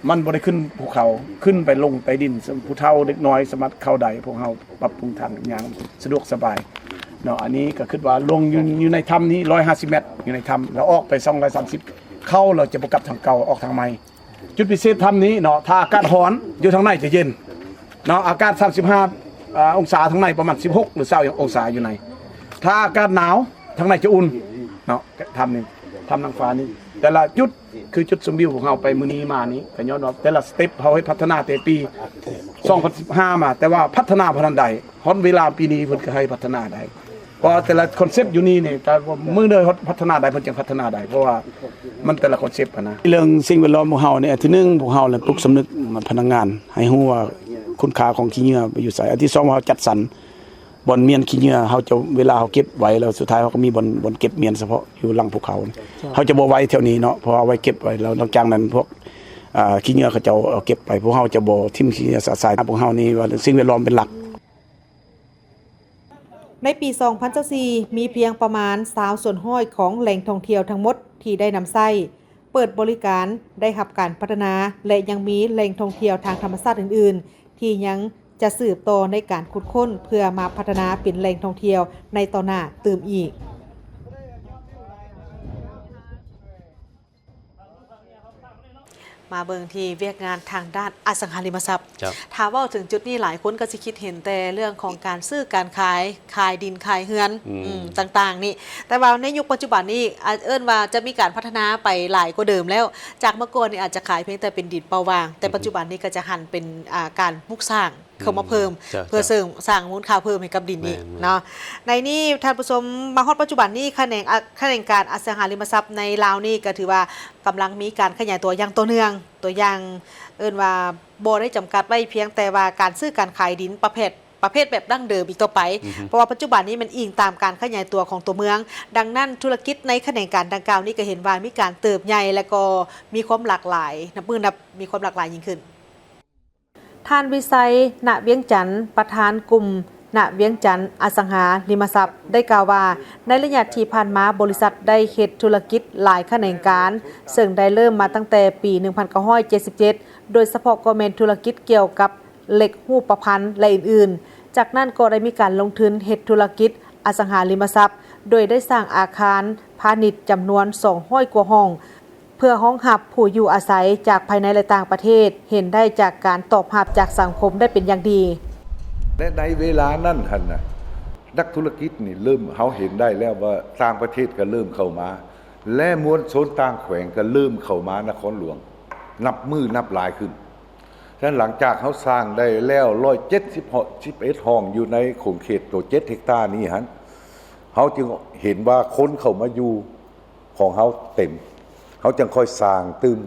มันบ่ได้ขึ้นภูเขาขึ้นไปลงไปดินผู้เฒ่าเด็กน้อยสามารถเข้าได้พวกเฮาปรับปรุงทางอย่างสะดวกสบายเนาะอันนี้ก็คิดว่าลงอยู่ในถ้ำนี้150 เมตรอยู่ในถ้ำแล้วออกไป230เข้าเราจะบ่กลับทางเก่าออกทางใหม่จุดพิเศษถ้ำนี้เนาะถ้าอากาศร้อนอยู่ทางในจะเย็นเนาะอากาศ35องศาทางในประมาณ16หรือ20องศาอยู่ในถ้าอากาศหนาวทางในจะอุ่นเนาะถ้ำนี้ถ้ำนางฟ้านี้แต่ละจุดคือจุดชมวิวของเราไปมื้อนี้มานี้ก็ย้อนว่าแต่ละสเต็ปเฮาให้พัฒนาแต่ปี2015มาแต่ว่าพัฒนาบ่ทันใดฮอดเวลาปีนี้เพิ่นก็ให้พัฒนาได้เพราะแต่ละคอนเซปต์อยู่นี่นี่แต่มื้อเด้อพัฒนาได้เพิ่นจึงพัฒนาได้เพราะว่ามันแต่ละคอนเซปต์นะเรื่องสิ่งแวดล้อมของเฮาเนี่ยที่1พวกเฮาเนี่ยปลุกสำนึกพนักงานให้ฮู้ว่าคุณค่าของขี้เหงื่ออยู่ไสอันที่2เฮาจัดสรรบ่อนเมียนขี้เหงื่อเฮาจะเวลาเฮาเก็บไว้แล้วสุดท้ายเฮาก็มีบ่อนเก็บเมียนเฉพาะอยู่หลังภูเขาเฮาจะบ่ไว้แถวนี้เนาะเพราะเอาไว้เก็บไว้แล้วนอกจากนั้นพวกขี้เหงื่อเขาจะเอาเก็บไปพวกเฮาจะบ่ทิ่มขี้เหงื่อสายพวกเฮานี่ว่าสิ่งแวดล้อมเป็นหลักในปี2024มีเพียงประมาณ20ส่วนห้อยของแหล่งท่องเที่ยวทั้งหมดที่ได้นำใช้เปิดบริการได้รับการพัฒนาและยังมีแหล่งท่องเที่ยวทางธรรมชาติอื่นๆที่ยังจะสืบต่อในการขุดค้นเพื่อมาพัฒนาเป็นแหล่งท่องเที่ยวในต่อหน้าตื่มอีก มาเบิ่งที่เวียกงานทางด้านอสังหาริมทรัพย์ ครับ ถ้าเว่าถึงจุดนี้หลายคนก็สิคิดเห็นแต่เรื่องของการซื้อการขายดินขายเฮือนต่างๆนี่แต่ว่าในยุคปัจจุบันนี้เอิ้นว่าจะมีการพัฒนาไปหลายกว่าเดิมแล้วจากเมื่อก่อนนี่อาจจะขายเพียงแต่เป็นดินเปล่าวางแต่ปัจจุบันนี้ก็จะหันเป็นการปลูกสร้างเข้ามาเพิ่ม จ้ะ เพื่อสร้างมูลค่าเพิ่มให้กับดินนี้ แม่น เนาะในนี้ท่านผู้ชมมาฮอดปัจจุบันนี้แขนงการอสังหาริมทรัพย์ในลาวนี่ก็ถือว่ากำลังมีการขยายตัวอย่างตัวเนื่องตัวอย่างเอิ้นว่าบ่ได้จำกัดไว้เพียงแต่ว่าการซื้อการขายดินประเภทแบบดั้งเดิมอีกต่อไป เพราะว่าปัจจุบันนี้มันอิงตามการขยายตัวของตัวเมือง ดังนั้นธุรกิจในแขนงการดังกล่าวนี้ก็เห็นว่ามีการเติบใหญ่และก็มีความหลากหลายนับมีความหลากหลายยิ่งขึ้น ท่านวิสัย ณ เวียงจันทร์ประธานกลุ่ม ณ เวียงจันทร์อสังหาริมทรัพย์ ได้กล่าวว่าในระยะที่ผ่านมาบริษัทได้เฮ็ดธุรกิจหลายแขนงการซึ่งได้เริ่มมาตั้งแต่ปี 1977 โดยเฉพาะก็เป็นธุรกิจเกี่ยวกับเหล็กรูปพรรณและอื่นๆ จากนั้นก็ได้มีการลงทุนเฮ็ดธุรกิจอสังหาริมทรัพย์ โดยได้สร้างอาคารพาณิชย์จำนวน200 กว่าห้อง เพื่อห้องหับผู้อยู่อาศัยจากภายในและต่างประเทศเห็นได้จากการตอบรับจากสังคมได้เป็นอย่างดี และในเวลานั้นหั่นน่ะนักธุรกิจนี่เริ่มเขาเห็นได้แล้วว่าต่างประเทศก็เริ่มเข้ามา และมวลชนต่างแขวงก็เริ่มเข้ามานครหลวง นับมือนับหลายขึ้นฉะนั้นหลังจากเขาสร้างได้แล้ว171ห้องอยู่ในขงเขตตัว7 เฮกตาร์นี้หั่นเขาจึงเห็นว่าคนเข้ามาอยู่ของเขาเต็มเขาจึงค่อยสร้างตึม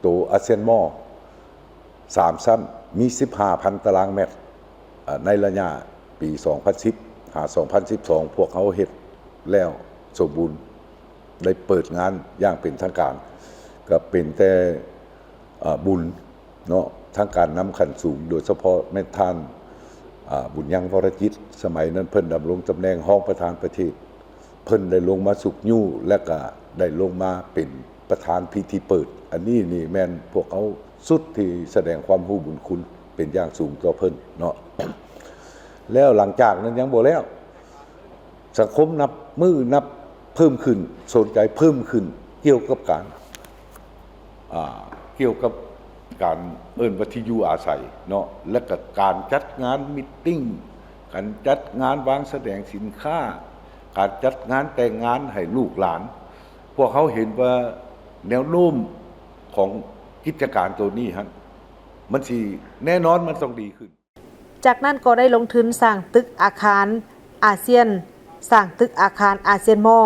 ตัวอาเซียนมอ3ชั้นมี 15,000 ตารางเมตรในระยะปี 2010 หา 2012 พวกเขาเฮ็ดแล้วสมบูรณ์ได้เปิดงานอย่างเป็นทางการก็เป็นแต่บุญเนาะทางการนำขั้นสูงโดยเฉพาะแม่ท่านบุญยังวรจิตสมัยนั้นเพิ่นดำรงตำแหน่งรองประธานประเทศเพิ่นได้ลงมาสุกยู่และก็ได้ลงมาเป็นประธานพิธีเปิดอันนี้นี่แม่นพวกเขาสุดที่แสดงความรู้บุญคุณเป็นอย่างสูงต่อเพิ่นเนาะ แล้วหลังจากนั้นยังบ่แล้วสังคมนับมือนับเพิ่มขึ้นสนใจเพิ่มขึ้นเกี่ยวกับการเอิ้นว่าที่อยู่อาศัยเนาะและก็การจัดงานมีตติ้งการจัดงานวางแสดงสินค้าการจัดงานแต่งงานให้ลูกหลานพวกเขาเห็นว่าแนวโน้มของกิจการตัวนี้ฮะมันสิแน่นอนมันต้องดีขึ้น จากนั้นก็ได้ลงทุนสร้างตึกอาคารอาเซียนสร้างตึกอาคารอาเซียนมอ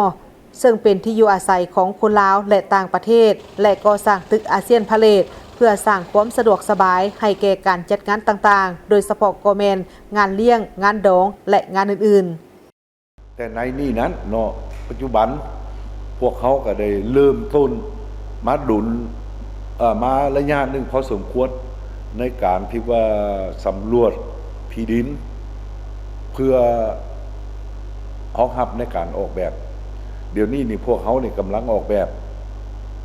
ซึ่งเป็นที่อยู่อาศัยของคนลาวและต่างประเทศและก็สร้างตึกอาเซียนพาเลทเพื่อสร้างความสะดวกสบายให้แก่การจัดงานต่างๆโดยเฉพาะก็แม่นงานเลี้ยงงานดองและงานอื่นๆแต่ในนี้นั้นเนาะปัจจุบันพวกเขาก็ได้เริ่มต้นมาดุลมาระยะหนึ่งพอสมควรในการที่ว่าสำรวจที่ดินเพื่อห้องหับในการออกแบบเดี๋ยวนี้นี่พวกเขานี่กำลังออกแบบ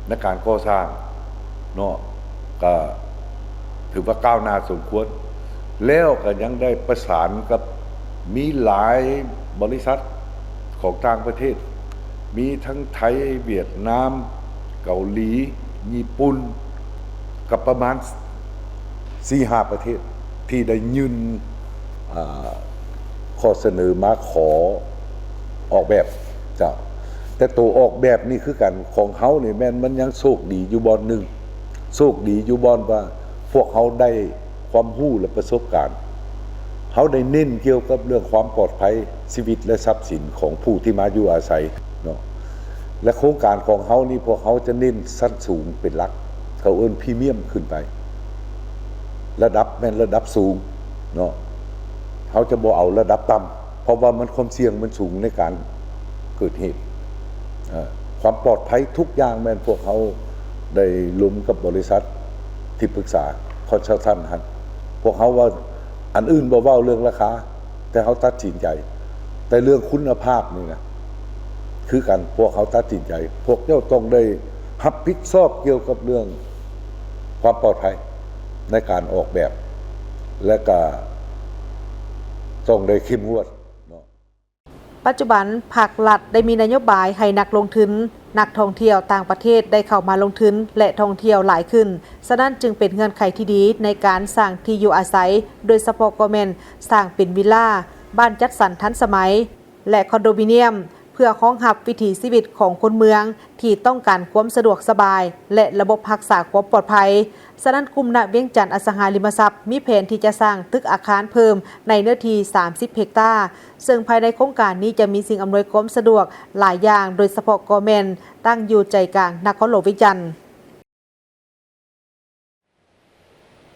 ในการก่อสร้างเนาะก็ถือว่าก้าวหน้าสมควรแล้วก็ยังได้ประสานกับมีหลายบริษัทของต่างประเทศมีทั้งไทยเวียดนามเกาหลีญี่ปุ่นกับประมาณ 4-5 ประเทศที่ได้ยื่นข้อเสนอมาขอออกแบบจ้ะแต่ตัวออกแบบนี่คือกันของเขาเนี่ยแม่นมันยังโชคดีอยู่บอนหนึ่งโชคดีอยู่บอนว่าพวกเขาได้ความรู้และประสบการณ์เขาได้เน้นเกี่ยวกับเรื่องความปลอดภัยชีวิตและทรัพย์สินของผู้ที่มาอยู่อาศัยเนาะและโครงการของเขานี่พวกเขาจะเน้นชั้นสูงเป็นหลักเขาเอิ้นพรีเมียมขึ้นไประดับแม่นระดับสูงเนาะเขาจะบ่เอาระดับต่ำเพราะว่ามันความเสี่ยงมันสูงในการเกิดเหตุความปลอดภัยทุกอย่างแม่นพวกเขาได้ล้มกับบริษัทที่ปรึกษาคอนซัลทันท์ฮันพวกเขาว่าอันอื่นบ่เว้าเรื่องราคาแต่เขาตัดสินใจแต่เรื่องคุณภาพนี่นะคือกันพวกเขาตัดสินใจพวกเจ้าต้องได้รับผิดชอบเกี่ยวกับเรื่องความปลอดภัยในการออกแบบและก็ต้องได้เข้มงวด ปัจจุบันภาครัฐได้มีนโยบายให้นักลงทุน นักท่องเที่ยวต่างประเทศได้เข้ามาลงทุนและท่องเที่ยวหลายขึ้นฉะนั้นจึงเป็นเงื่อนไขที่ดีในการสร้างที่อยู่อาศัยโดยเฉพาะก็แม่นสร้างเป็นวิลล่าบ้านจัดสรรทันสมัยและคอนโดมิเนียมเพื่อรองรับวิถีชีวิตของคนเมืองที่ต้องการความสะดวกสบายและระบบรักษาความปลอดภัยฉะนั้นกลุ่มณเวียงจันทร์อสังหาริมทรัพย์มีแผนที่จะสร้างตึกอาคารเพิ่มในเนื้อที่30 เฮกตาร์ซึ่งภายในโครงการนี้จะมีสิ่งอำนวยความสะดวกหลายอย่างโดยเฉพาะกอแมนตั้งอยู่ใจกลางนครหลวงเวียงจันทร์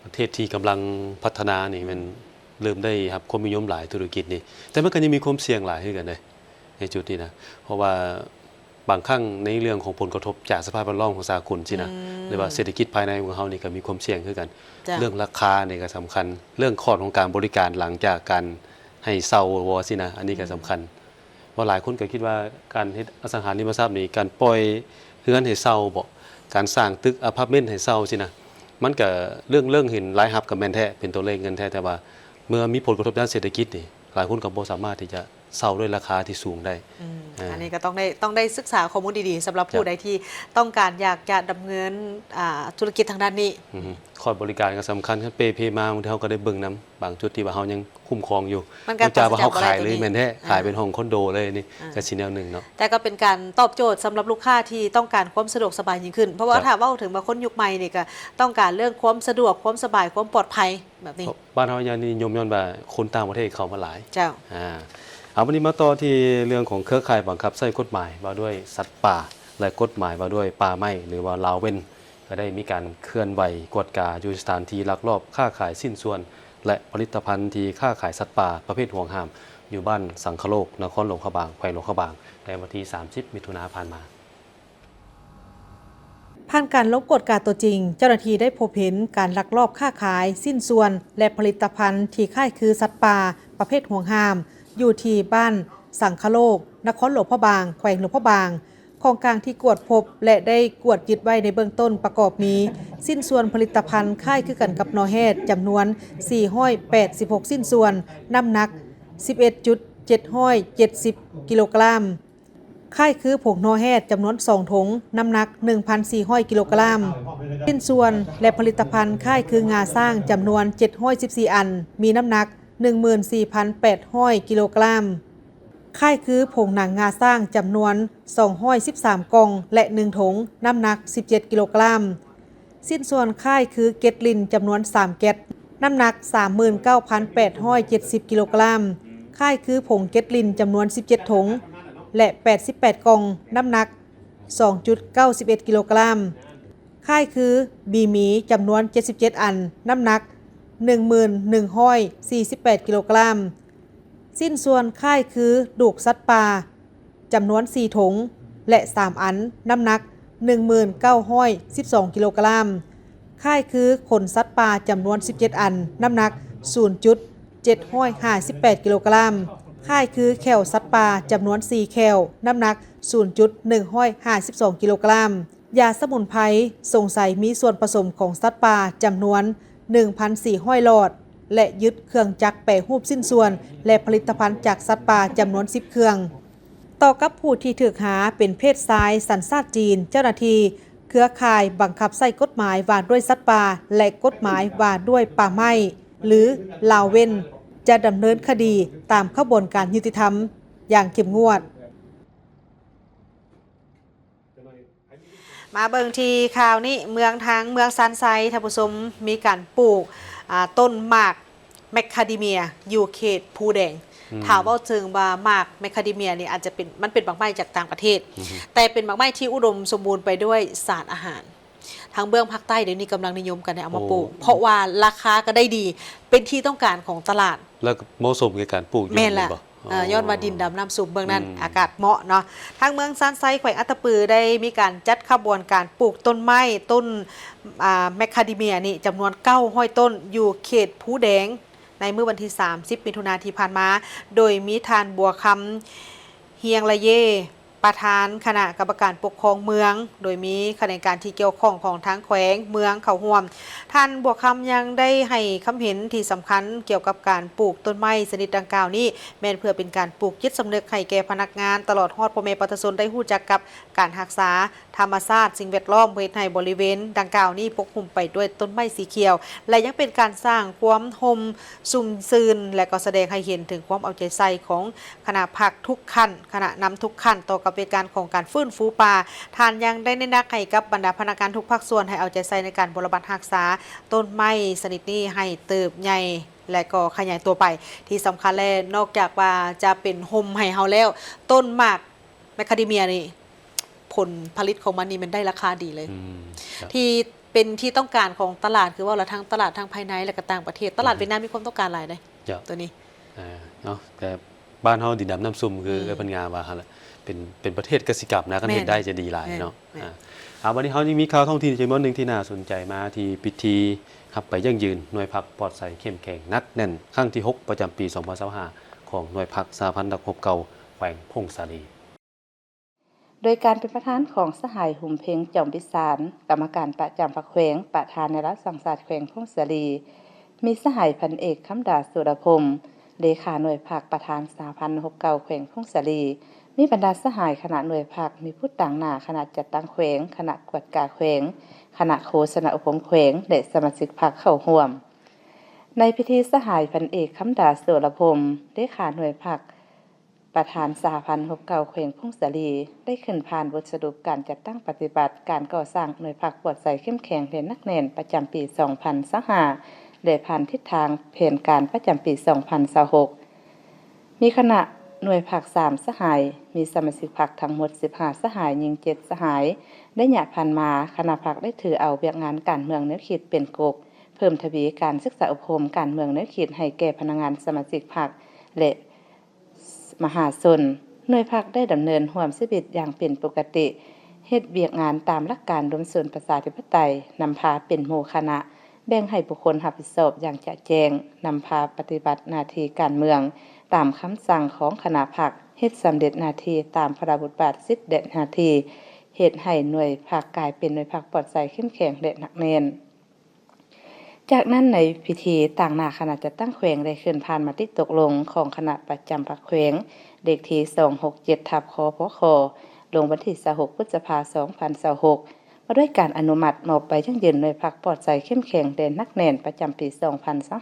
ประเทศที่กำลังพัฒนานี่มันเริ่มได้ครับความนิยมหลายธุรกิจนี่แต่มันก็ยังมีความเสี่ยงหลายขึ้นกันเลยในจุดนี้นะเพราะว่าบางครั้งในเรื่องของผลกระทบจากสภาพแวดล้อมของสากลสินะหรือว่าเศรษฐกิจภายในของเขานี่ก็มีความเสี่ยงขึ้นกันเรื่องราคาเนี่ยก็สำคัญเรื่องข้อของการบริการหลังจากการให้เซาวอสินะอันนี้ก็สำคัญว่าหลายคนก็คิดว่าการเฮ็ดอสังหาริมทรัพย์นี่การปล่อยเฮือนให้เซาบ่การสร้างตึกอพาร์ตเมนต์ให้เซาสินะมันก็เรื่องเห็นรายรับกับแม่นแท้เป็นตัวเลขเงินแท้แต่ว่าเมื่อมีผลกระทบด้านเศรษฐกิจนี่หลายคนก็บ่สามารถที่จะเซาด้วยราคาที่สูงได้อันนี้ก็ต้องได้ศึกษาข้อมูลดีๆสำหรับผู้ใดที่ต้องการอยากจะดำเนินธุรกิจทางด้านนี้คอยบริการก็สำคัญครับเปเพมาบางทีเขาก็ได้เบิ่งน้ำบางจุดที่ว่าเขายังคุ้มครองอยู่นอกจากว่าเขาขายเลยแม่นแท้ขายเป็นห้องคอนโดเลยนี่ก็ชิ้นแนวหนึ่งเนาะแต่ก็เป็นการตอบโจทย์สำหรับลูกค้าที่ต้องการความสะดวกสบายยิ่งขึ้นเพราะว่าถ้าว่าถึงบางคนยุคใหม่นี่ก็ต้องการเรื่องความสะดวกความสบายความปลอดภัยแบบนี้บ้านเขายังนิยมย้อนว่าคนต่างประเทศเข้ามาหลายเจ้าเอาวันนี้มาต่อที่เรื่องของเครือข่ายบังคับใช้กฎหมายว่าด้วยสัตว์ป่าและกฎหมายว่าด้วยป่าไม้หรือว่าลาวเว้นก็ได้มีการเคลื่อนไหวกวดกาอยู่สถานที่ลักลอบค้าขายสิ้นส่วนและผลิตภัณฑ์ที่ค้าขายสัตว์ป่าประเภทห่วงห้ามอยู่บ้านสังคโลกนครหลวงขบางแขวงหลวงขบางในวันที่30 มิถุนายนผ่านมาผ่านการลบกฎการตัวจริงเจ้าหน้าที่ได้พบเห็นการลักลอบค้าขายสิ้นส่วนและผลิตภัณฑ์ที่ค่ายคือสัตว์ป่าประเภทห่วงห้ามอยู่ที่บ้านสังคโลกนครหลวงพระบางแขวงหลวงพระบางของกลางที่กวดพบและได้กวดยึดไว้ในเบื้องต้นประกอบมีสิ้นส่วนผลิตภัณฑ์ค่ายคือกันกับนอแฮดจำนวน486สิ้นส่วนน้ำหนัก 11.770 กิโลกรัมค่ายคือผงนอแฮดจำนวน2ถุงน้ำหนัก 1,400 กิโลกรัมสิ้นส่วนและผลิตภัณฑ์ค่ายคืองาสร้างจำนวน714อันมีน้ำหนัก14,800 กิโลกรัมค่ายคือผงหนังงาสร้างจำนวน213กล่องและ1ถุงน้ำหนัก17กิโลกรัมสิ้นส่วนค่ายคือเกตลินจำนวน3เกตน้ำหนัก 39,870 กิโลกรัมค่ายคือผงเกตลินจำนวน17ถุงและ88กล่องน้ำหนัก 2.91 กิโลกรัมค่ายคือบีหมีจำนวน77อันน้ำหนัก1148 กิโลกรัมสิ้นส่วนค่ายคือดูกสัตว์ป่าจำนวน4ถุงและ3อันน้ำหนัก 1912 กิโลกรัมค่ายคือขนสัตว์ป่าจำนวน17อันน้ำหนัก 0.758 กิโลกรัมค่ายคือแขวสัตว์ป่าจำนวน4แขวน้ำหนัก 0.152 กิโลกรัมยาสมุนไพรสงสัยมีส่วนผสมของสัตว์ป่าจำนวน 1,400 หลอดและยึดเครื่องจักรแปรรูปสิ้นส่วนและผลิตภัณฑ์จากสัตว์ป่าจำนวน10เครื่องต่อกับผู้ที่ถูกหาเป็นเพศชายสัญชาติจีนเจ้าหน้าที่เครือข่ายบังคับใช้กฎหมายว่าด้วยสัตว์ป่าและกฎหมายว่าด้วยป่าไม้หรือลาวเว้นจะดำเนินคดีตามกระบวนการยุติธรรมอย่างเข้มงวดมาเบิ่งที่ข่าวนี้เมืองซานไซท่านผู้ชมมีการปลูกต้นหมากแมคคาเดเมียอยู่เขตภูแดงถามว่าเชิงว่าหมากแมคคาเดเมียนี่อาจจะเป็นมันเป็นหมากไม้จากต่างประเทศแต่เป็นหมากไม้ที่อุดมสมบูรณ์ไปด้วยสารอาหารทางเบื้องภาคใต้เดี๋ยวนี้กำลังนิยมกันเอามาปลูกเพราะว่าราคาก็ได้ดีเป็นที่ต้องการของตลาดแล้วเหมาะสมกับการปลูกอยู่แม่นล่ะย้อนว่าดินดำน้ำสูบเมืองนั้นอากาศเหมาะเนาะทางเมืองซานไซแขวงอัตตปือได้มีการจัดขบวนการปลูกต้นไม้ต้นแมคคาเดเมียนี่จำนวน900ต้นอยู่เขตภูแดงในเมื่อวันที่30 มิถุนายนที่ผ่านมาโดยมีทานบัวคำเฮียงละเย ประธานคณะกรรมการปกครองเมืองโดยมีคณะการที่เกี่ยวข้องของทั้งแขวงเมืองเข้าร่วมท่านบัวคำยังได้ให้คำเห็นที่สำคัญเกี่ยวกับการปลูกต้นไม้ชนิดดังกล่าวนี้แม้นเพื่อเป็นการปลูกจิตสำนึกให้แก่พนักงานตลอดฮอดพ่อแม่ประชาชนได้รู้จักกับการรักษาธรรมชาติสิ่งแวดล้อมเพื่อให้บริเวณดังกล่าวนี้ปกคลุมไปด้วยต้นไม้สีเขียวและยังเป็นการสร้างความห่มซุ่มซืนและก็แสดงให้เห็นถึงความเอาใจใส่ของคณะภาคทุกขั้นคณะนำทุกขั้นต่อกับการของการฟื้นฟูป่าท่านยังได้แนะนำให้กับบรรดาพนักงานทุกภาคส่วนให้เอาใจใส่ในการบริบัติรักษาต้นไม้ชนิดนี้ให้เติบใหญ่และก็ขยายตัวไปที่สำคัญและนอกจากว่าจะเป็นโฮมให้เฮาแล้วต้นหมากแมคคาเดเมียนี่ผลผลิตของมันนี่มันได้ราคาดีเลยที่เป็นที่ต้องการของตลาดคือว่าเราทั้งตลาดทั้งภายในและก็ต่างประเทศตลาดเวียดนามมีความต้องการหลายเลยตัวนี้เนาะแต่บ้านเฮาดินดำน้ำซุ่มคือเพิ่นงาว่าหั่นล่ะเป็นประเทศกสิกรรมนะคันเฮ็ดได้จะดีหลายเนาะวันนี้เฮายังมีข่าวท้องถิ่นจำนวนหนึ่งที่น่าสนใจมาที่พิธีครับไปยั่งยืนหน่วยพักปลอดภัยเข้มแข็งนักแน่นครั้งที่6ประจำปี2025ของหน่วยพักสหพันธ์นักรบเก่าแขวงพงศาลีโดยการเป็นประธานของสหายหุ่มเพงจอมพิสารกรรมการประจำพรรคแขวงประธานในรัฐสังกัดแขวงพงศาลีมีสหายพันเอกคำดาสุรพงศ์เลขาหน่วยพักประธานสหพันธ์นักรบเก่าแขวงพงศาลีมีบรรดาสหายคณะหน่วยพักมีผู้ต่างหน้าคณะจัดตั้งแขวงคณะกวดกาแขวงคณะโฆษณาอบรมแขวงและสมาชิกพรรคเข้าร่วมในพิธีสหายพันเอกคำดาสุรพงศ์เลขาหน่วยพักประธานสหพันธ์นักรบเก่าแขวงพงศาลีได้ขึ้นผ่านบทสรุปการจัดตั้งปฏิบัติการก่อสร้างหน่วยพักปลอดภัยเข้มแข็งและนักแน่นประจำปี2025และผ่านทิศทางแผนการประจำปี2026มีคณะหน่วยพัก3สหายมีสมาชิกพรรคทั้งหมด15สหายหญิง7สหายได้หยาดผ่านมาคณะพรรคได้ถือเอาเวียกงานการเมืองแนวคิดเป็นกบเพิ่มทวีการศึกษาอบรมการเมืองแนวคิดให้แก่พนักงานสมาชิกพรรคและมหาชนหน่วยพรรคได้ดำเนินร่วมชีวิตอย่างเป็นปกติเฮ็ดเวียกงานตามหลักการรวมส่วนประชาธิปไตยนำพาเป็นหมู่คณะแบ่งให้บุคคลรับผิดชอบอย่างจะแจงนำพาปฏิบัติหน้าที่การเมืองตามคำสั่งของคณะพรรคเฮ็ดสำเร็จหน้าที่ตามพระบทบาทสิทธิและหน้าที่เฮ็ดให้หน่วยพรรคกลายเป็นหน่วยพรรคปลอดภัยเข้มแข็งและหนักแน่นจากนั้นในพิธีต่างหน้าคณะจัดตั้งแขวงได้ขึ้นผ่านมติตกลงของคณะประจำพรรคแขวงเลขที่267/คพคลงวันที่26พฤษภาคม2026มาด้วยการอนุมัติมอบไปยั่งยืนหน่วยพรรคปลอดภัยเข้มแข็งและนักแน่นประจำปี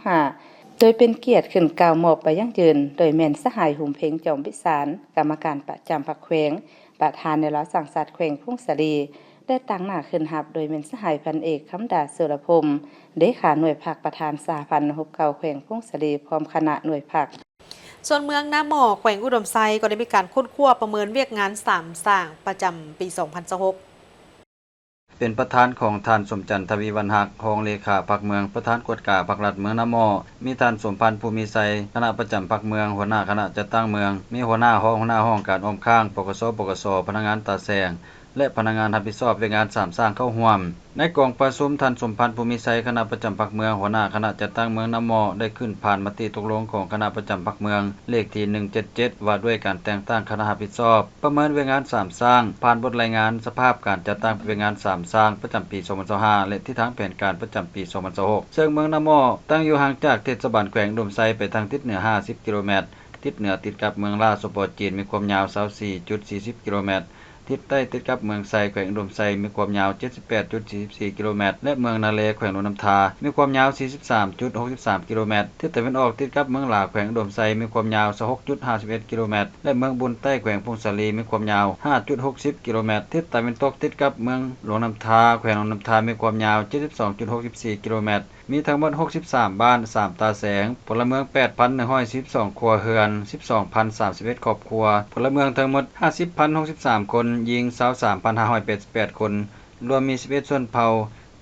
2025โดยเป็นเกียรติขึ้นกล่าวมอบไปยั่งยืนโดยแม่นสหายหุ่มเพงจอมพิสารกรรมการประจำพรรคแขวงประธานในรัฐสังกัดแขวงพงศาลีได้ตั้งหน้าขึ้นรับโดยแม่นสหายพันเอกคำดาสุรพงศ์เลขาหน่วยพักประธานสหพันธ์นักรบเก่าแขวงพงศาลีพร้อมคณะหน่วยพักส่วนเมืองน้าหมอแขวงอุดมไซก็ได้มีการค้นคว้าประเมินเวียกงาน3สร้างประจำปี2026เป็นประธานของท่านสมจันทร์ทวีวรรณหักรองเลขาพรรคเมืองประธานกวดกาพรรครัฐเมืองน้าหมอมีท่านสมพันธ์ภูมิไสคณะประจำพรรคเมืองหัวหน้าคณะจัดตั้งเมืองมีหัวหน้าห้องการออมข้างปกสพนักงานตาแสงและพนักงานรับผิดชอบในงาน3สร้างเข้าร่วมในกองประชุมท่านสมพันธ์ภูมิไสคณะประจำพรรคเมืองหัวหน้าคณะจัดตั้งเมืองน้าหมอได้ขึ้นผ่านมติตกลงของคณะประจำพรรคเมืองเลขที่177ว่าด้วยการแต่งตั้งคณะรับผิดชอบประเมินเวงาน3สร้างผ่านบทรายงานสภาพการจัดตั้งเวงาน3สร้างประจำปี2025และทิศทางแผนการประจำปี2026ซึ่งเมืองน้าหมอตั้งอยู่ห่างจากเทศบาลแขวงอุดมไซไปทางทิศเหนือ50กิโลเมตรทิศเหนือติดกับเมืองลาสปจีนมีความยาว 24.40 กิโลเมตรทิศใต้ติดกับเมืองไซแขวงอุดมไซมีความยาว 78.44 กิโลเมตรและเมืองนาเลแขวงโนนน้ำทามีความยาว 43.63 กิโลเมตรทิศตะวันออกติดกับเมืองลาแขวงอุดมไซมีความยาว 26.51 กิโลเมตรและเมืองบุญใต้แขวงพงศาลีมีความยาว 5.60 กิโลเมตรทิศตะวันตกติดกับเมืองหลวงน้ำทาแขวงหลวงน้ำทามีความยาว 72.64 กิโลเมตรมีทั้งหมด63บ้าน3ตาแสงพลเมือง 8,112 ครัวเรือน 12,031 ครอบครัวพลเมืองทั้งหมด 50,063 คนหญิง 23,588 คนรวมมี11ชนเผ่า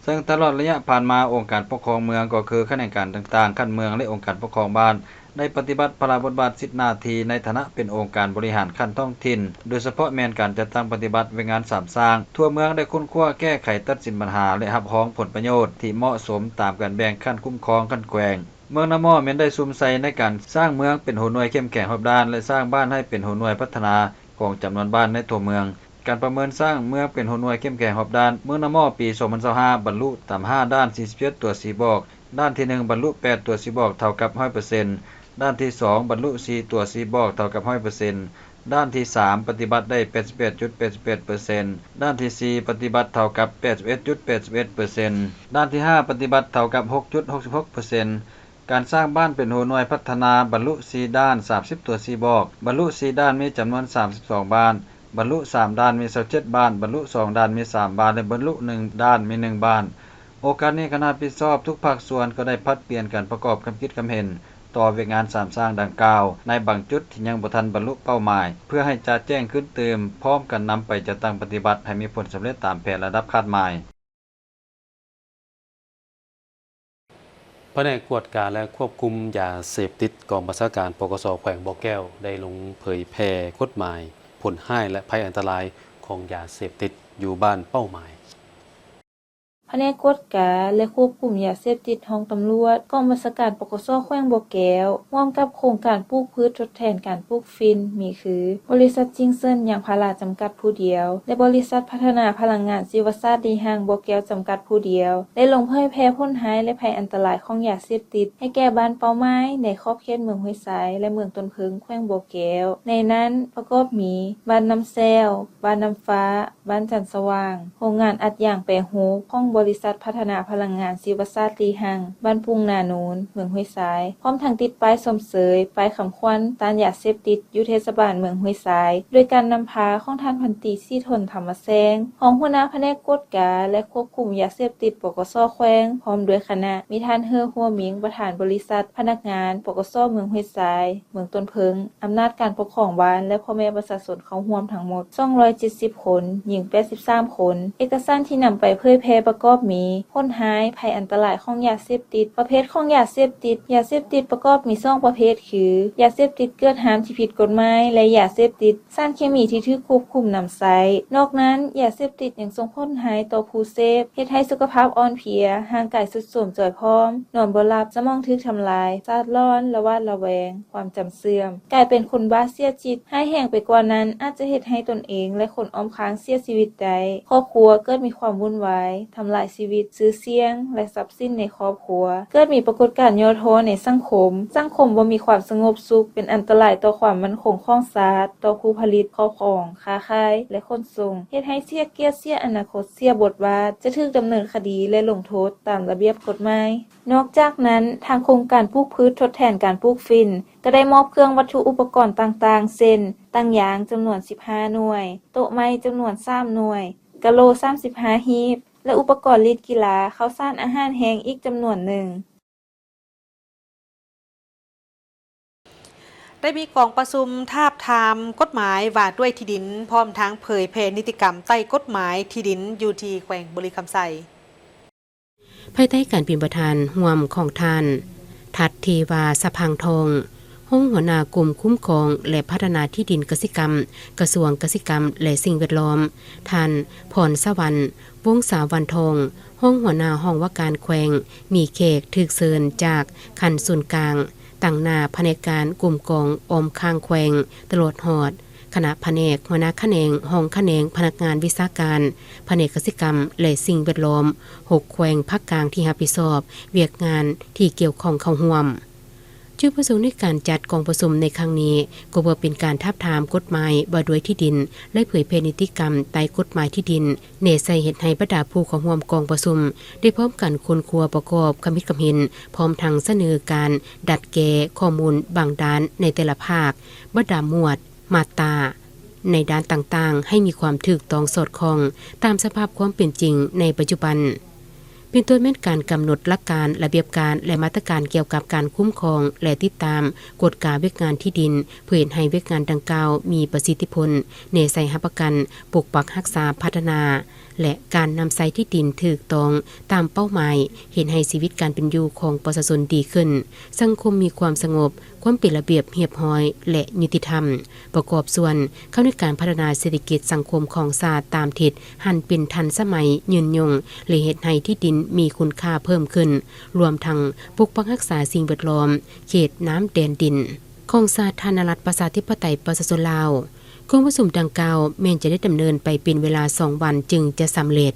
ซึ่งตลอดระยะผ่านมาองค์การปกครองเมืองก็คือคณะการต่างๆขั้นเมืองและองค์การปกครองบ้านได้ปฏิบัติพระบทบาทสิทธิหน้าที่ในฐานะเป็นองค์การบริหารขั้นท้องถิ่นโดยเฉพาะแม่นการจัดตั้งปฏิบัติเวงาน3สร้างทั่วเมืองได้ค้นคว้าแก้ไขตัดสินปัญหาและรับรองผลประโยชน์ที่เหมาะสมตามการแบ่งขั้นคุ้มครองขั้นแขวงเมืองน้าหม้อแม่นได้ซุ่มใส่ในการสร้างเมืองเป็นหัวหน่วยเข้มแข็งรอบด้านและสร้างบ้านให้เป็นหัวหน่วยพัฒนา ของจำนวนบ้านในตัวเมืองการประเมินสร้างเมืองเป็นหัวหน่วยเข้มแข็งรอบด้านเมืองน้ำมอปี2025บรรลุตาม5ด้าน47ตัวสีบอกด้านที่1บรรลุ8ตัวสีบอกเท่ากับ 100% ด้านที่2บรรลุ4ตัวสีบอกเท่ากับ 100%ด้านที่3ปฏิบัติได้ 81.81% ด้านที่4ปฏิบัติเท่ากับ 81.81% ด้านที่5ปฏิบัติเท่ากับ 6.66% การสร้างบ้านเป็นหัวหน่วยพัฒนาบรรลุ4ด้าน30ตัวสีบอกบรรลุ4ด้านมีจำนวน32บ้านบรรลุ3ด้านมี27บ้านบรรลุ2ด้านมี3บ้านและบรรลุ1ด้านมี1บ้านโอกาสนี้คณะรับผิดชอบทุกภาคส่วนก็ได้ผลัดเปลี่ยนกันประกอบความคิดความเห็นต่อเวียกงานสร้างดังกล่าวในบางจุดที่ยังบ่ทันบรรลุเป้าหมายเพื่อให้จะแจ้งขึ้นเติมพร้อมกันนำไปจัดตั้งปฏิบัติให้มีผลสำเร็จตามแผนระดับคาดหมายแผนกกวดการและควบคุมยาเสพติดกองบัญชาการปกส.แขวงบ่อแก้วได้ลงเผยแพร่กฎหมายผลให้และภัยอันตรายของยาเสพติดอยู่บ้านเป้าหมายแผนกกวดการและควบคุมยาเสพติดห้องตำรวจกองบัญชาการปกส.แขวงบ่อแก้วร่วมกับโครงการปลูกพืชทดแทนการปลูกฟินมีคือบริษัทจิงเซินยางพาราจำกัดผู้เดียวและบริษัทพัฒนาพลังงานชีวศาสตร์ดีห่างบ่อแก้วจำกัดผู้เดียวได้ลงเผยแพร่ผลหายและภัยอันตรายของยาเสพติดให้แก่บ้านเป้าหมายในขอบเขตเมืองห้วยทรายและเมืองต้นเพิงแขวงบ่อแก้วในนั้นประกอบมีบ้านน้ำแซวบ้านน้ำฟ้าบ้านจันทร์สว่างโรงงานอัดยางแปรรูปของบริษัทพัฒนาพลังงานชีวศาสตร์ลีหังบ้านปุงนานูนเมืองห้วยทรายพร้อมทั้งติดป้ายสมเสยป้ายคำขวัญต้านยาเสพติดอยู่เทศบาลเมืองห้วยทรายโดยการนำพาของท่านพันตรีซี่ทนธรรมแสงของหัวหน้าแผนกกวดการและควบคุมยาเสพติดปกส.แขวงพร้อมด้วยคณะมีท่านเฮอหัวหมิงประธานบริษัทพนักงานปกส.เมืองห้วยทรายเมืองต้นเพิงอำนาจการปกครองบ้านและพ่อแม่ประชาชนเข้าร่วมทั้งหมด270คนหญิง83คนเอกสารที่นำไปเผยแพร่ประกอบมีพ้นหายภัยอันตรายของยาเสพติดประเภทของยาเสพติดประกอบมี2ประเภทคือยาเสพติดเกิดหามที่ผิดกฎหมายและยาเสพติดสารเคมีที่ถูกควบคุมนำใช้นอกนั้นยาเสพติดยังส่งผลหายต่อผู้เสพเฮ็ดให้สุขภาพอ่อนเพลียร่างกายทรุดโทรมจ่อยพร้อมนอนบ่หลับสมองถูกทำลายซาดร้อนระวาดระแวงความจำเสื่อมกลายเป็นคนบ้าเสียจิตให้แห้งไปกว่านั้นอาจจะเฮ็ดให้ตนเองและคนอ้อมข้างเสียชีวิตได้ครอบครัวเกิดมีความวุ่นวายทำลายชีวิตชื่อเสียงและทรัพย์สินในครอบครัวเกิดมีปรากฏการณ์ย่อท้อในสังคมบ่มีความสงบสุขเป็นอันตรายต่อความมั่นคงของชาติต่อผู้ผลิตครอบครองค้าขายและขนส่งเฮ็ดให้เสียเกียรติเสียอนาคตเสียบทบาทจะถูกดำเนินคดีและลงโทษตามระเบียบกฎหมายนอกจากนั้นทางโครงการปลูกพืชทดแทนการปลูกฟินก็ได้มอบเครื่องวัตถุอุปกรณ์ต่างๆเช่นตั้งยางจำนวน15หน่วยโต๊ะไม้จำนวน3หน่วยกะโหล35ฮีบและอุปกรณ์ลีดกีฬาข้าวสารอาหารแห้งอีกจำนวนหนึ่งได้มีกองประชุมทาบทามกฎหมายว่าด้วยที่ดินพร้อมทั้งเผยแพร่นิติกรรมใต้กฎหมายที่ดินอยู่ที่แขวงบุรีคำไซภายใต้การเป็นประธานร่วมของท่านทัดทีวาสะพังทองห้องหัวหน้ากลุ่มคุ้มครองและพัฒนาที่ดินเกษตรกรรมกระทรวงเกษตรกรรมและสิ่งแวดล้อมท่านพรสวรรค์วงศาวันทองห้องหัวหน้าห้องว่าการแขวงมีเขกถึกเชิญจากคันศูนย์กลางตั้งหน้าแผนกการกลุ่มกองอมข้างแขวงตลอดหอดคณะแผนกหัวหน้าแขนงห้องแขนงพนักงานวิชาการแผนกเกษตรกรรมและสิ่งแวดล้อม6แขวงภาคกลางที่รับผิดชอบเวียกงานที่เกี่ยวข้องเข้าร่วมจุดประสงค์ในการจัดกองประชุมในครั้งนี้ก็เพื่อเป็นการทาบทามกฎหมายว่าด้วยที่ดินและเผยแพร่นิติกรรมใต้กฎหมายที่ดินเนใส่เฮ็ดให้บรรดาผู้เข้าร่วมกองประชุมได้พร้อมกันค้นคว้าประกอบความคิดความเห็นพร้อมทั้งเสนอการดัดแก้ข้อมูลบางด้านในแต่ละภาคบรรดาหมวดมาตราในด้านต่างๆให้มีความถูกต้องสอดคล้องตามสภาพความเป็นจริงในปัจจุบันเป็นต้นแม่นการกำหนดหลักการระเบียบการและมาตรการเกี่ยวกับการคุ้มครองและติดตามกฎการเวียกงานที่ดินเพื่อให้เวียกงานดังกล่าวมีประสิทธิผลในใส่รับประกันปกปักรักษาพัฒนาและการนำใช้ที่ดินถูกต้องตามเป้าหมายเห็นให้ชีวิตการเป็นอยู่ของประชาชนดีขึ้นสังคมมีความสงบความเป็นระเบียบเรียบร้อยและยุติธรรมประกอบส่วนเข้าในการพัฒนาเศรษฐกิจสังคมของชาติตามทิศหันเป็นทันสมัยยืนยงและเฮ็ดให้ที่ดินมีคุณค่าเพิ่มขึ้นรวมทั้งปกปักรักษาสิ่งแวดล้อมเขตน้ำแดนดินของสาธารณรัฐประชาธิปไตยประชาชนลาว การประชุมดังกล่าวแม้นจะได้ดำเนินไปเป็นเวลา2 วันจึงจะสำเร็จ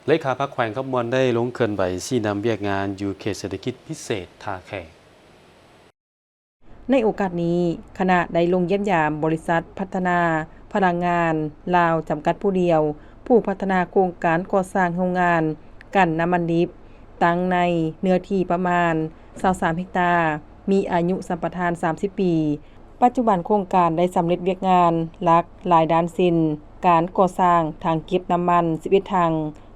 เลขาพรรคแขวงขมวนได้ลงเคลื่อนไหวชี้นำเวียกงานอยู่เขตเศรษฐกิจพิเศษท่าแขกในโอกาสนี้คณะได้ลงเยี่ยมยามบริษัทพัฒนาพลังงานลาวจำกัดผู้เดียวผู้พัฒนาโครงการก่อสร้างโรงงานกันน้ำมันดิบตั้งในเนื้อที่ประมาณ23เฮกตาร์มีอายุสัมปทาน 30 ปี ปัจจุบันโครงการได้สำเร็จเวียกงานหลักหลายด้านสิ้นการก่อสร้างทางเก็บน้ำมัน11ทาง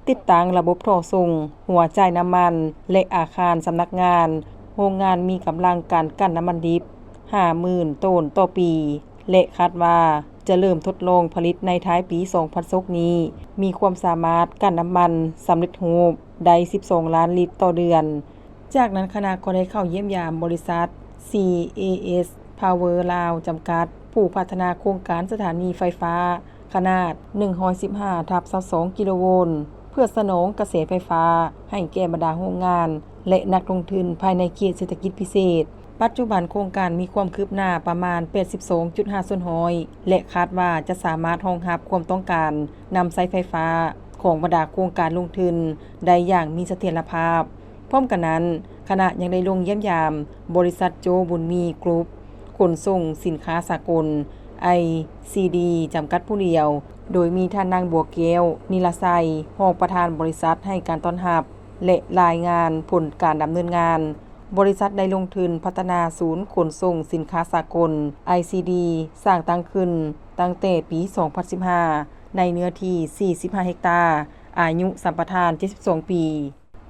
ติดตั้งระบบท่อส่งหัวจ่ายน้ำมันและอาคารสำนักงานโรงงานมีกำลังการกั้นน้ำมันดิบ 50,000 ต้นต่อปีและคาดว่าจะเริ่มทดลองผลิตในท้ายปี2020นี้มีความสามารถกั้นน้ำมันสำเร็จรูปได้12 ล้านลิตรต่อเดือนจากนั้นคณะก็ได้เข้าเยี่ยมยามบริษัท CAS Power ลาวจำกัดผู้พัฒนาโครงการสถานีไฟฟ้าขนาด 115/22 กิโลโวลต์เพื่อสนองกระแสไฟฟ้าให้แก่บรรดาโรงงานและนักลงทุนภายในเขตเศรษฐกิจพิเศษปัจจุบันโครงการมีความคืบหน้าประมาณ 82.5% และคาดว่าจะสามารถรองรับความต้องการนำใช้ไฟฟ้าของบรรดาโครงการลงทุนได้อย่างมีเสถียรภาพพร้อมกันนั้นคณะยังได้ลงเยี่ยมยามบริษัทโจบุญมีกรุ๊ปขนส่งสินค้าสากล ICD จำกัดผู้เดียวโดยมีท่านนางบัวแก้วนิลไซรองประธานบริษัทให้การต้อนรับและรายงานผลการดำเนินงานบริษัทได้ลงทุนพัฒนาศูนย์ขนส่งสินค้าสากล ICD สร้างตั้งขึ้นตั้งแต่ปี 2015 ในเนื้อที่45เฮกตาร์อายุสัมปทาน72ปี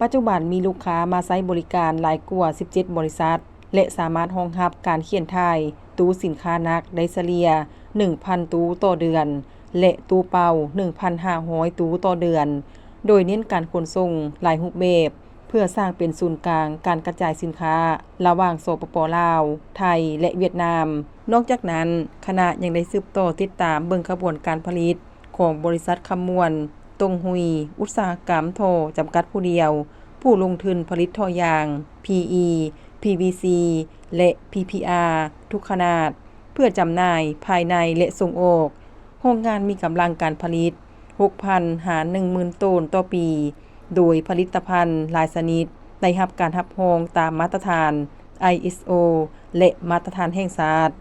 ปัจจุบันมีลูกค้ามาใช้บริการหลายกว่า17บริษัทและสามารถรองรับการเขียนถ่ายตู้สินค้านักได้เฉลี่ย 1,000 ตู้ต่อเดือนและตู้เป่า 1,500 ตู้ต่อเดือนโดยเน้นการขนส่งหลายรูปแบบเพื่อสร้างเป็นศูนย์กลางการกระจายสินค้าระหว่างสปป.ลาวไทยและเวียดนามนอกจากนั้นคณะยังได้สืบต่อติดตามเบิ่งกระบวนการผลิตของบริษัทคำมวนตงหุยอุตสาหกรรมท่อจำกัดผู้เดียวผู้ลงทุนผลิตท่อยาง PE PVC และ PPR ทุกขนาดเพื่อจำหน่ายภายในและส่งออกโรงงานมีกำลังการผลิต 6,000 หา 10,000 ต้นต่อปีโดยผลิตภัณฑ์หลายชนิดได้รับการรับรองตามมาตรฐาน ISO และมาตรฐานแห่งชาติ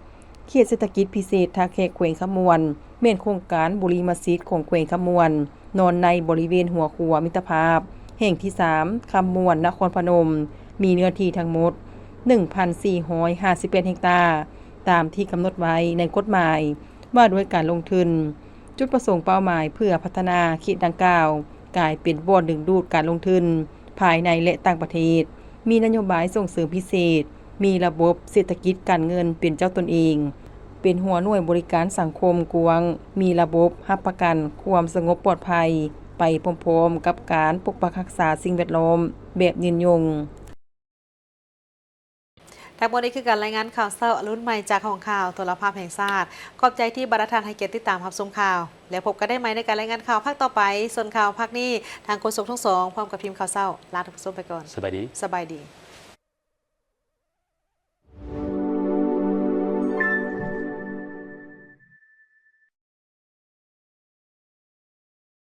เขตเศรษฐกิจพิเศษท่าแขกแขวงขมวนแม่นโครงการบุรีมัสยิดของแขวงขมวนนอนในบริเวณหัวขัวมิตรภาพแห่งที่3คำมวนนครพนมมีเนื้อที่ทั้งหมด 1,451 เฮกตาร์ตามที่กำหนดไว้ในกฎหมายว่าด้วยการลงทุนจุดประสงค์เป้าหมายเพื่อพัฒนาเขตดังกล่าวกลายเป็นบ่อนดึงดูดการลงทุนภายในและต่างประเทศมีนโยบายส่งเสริมพิเศษมีระบบเศรษฐกิจการเงินเป็นเจ้าตนเองเป็นหัวหน่วยบริการสังคมกวงมีระบบรับประกันความสงบปลอดภัยไปพร้อมๆกับการปกปักรักษาสิ่งแวดล้อมแบบยืนยงทั้งหมดนี้คือการรายงานข่าวเช้ารุ่นใหม่จากของข่าวโทรภาพแห่งชาติขอบใจที่บรรทานให้เกียรติติดตามรับชมข่าวแล้วพบกันได้ไหมในการรายงานข่าวภาคต่อไปส่วนข่าวภาคนี้ทางโฆษกทั้งสองพร้อมกับทีมข่าวเช้าลาท่านผู้ชมไปก่อนสบายดี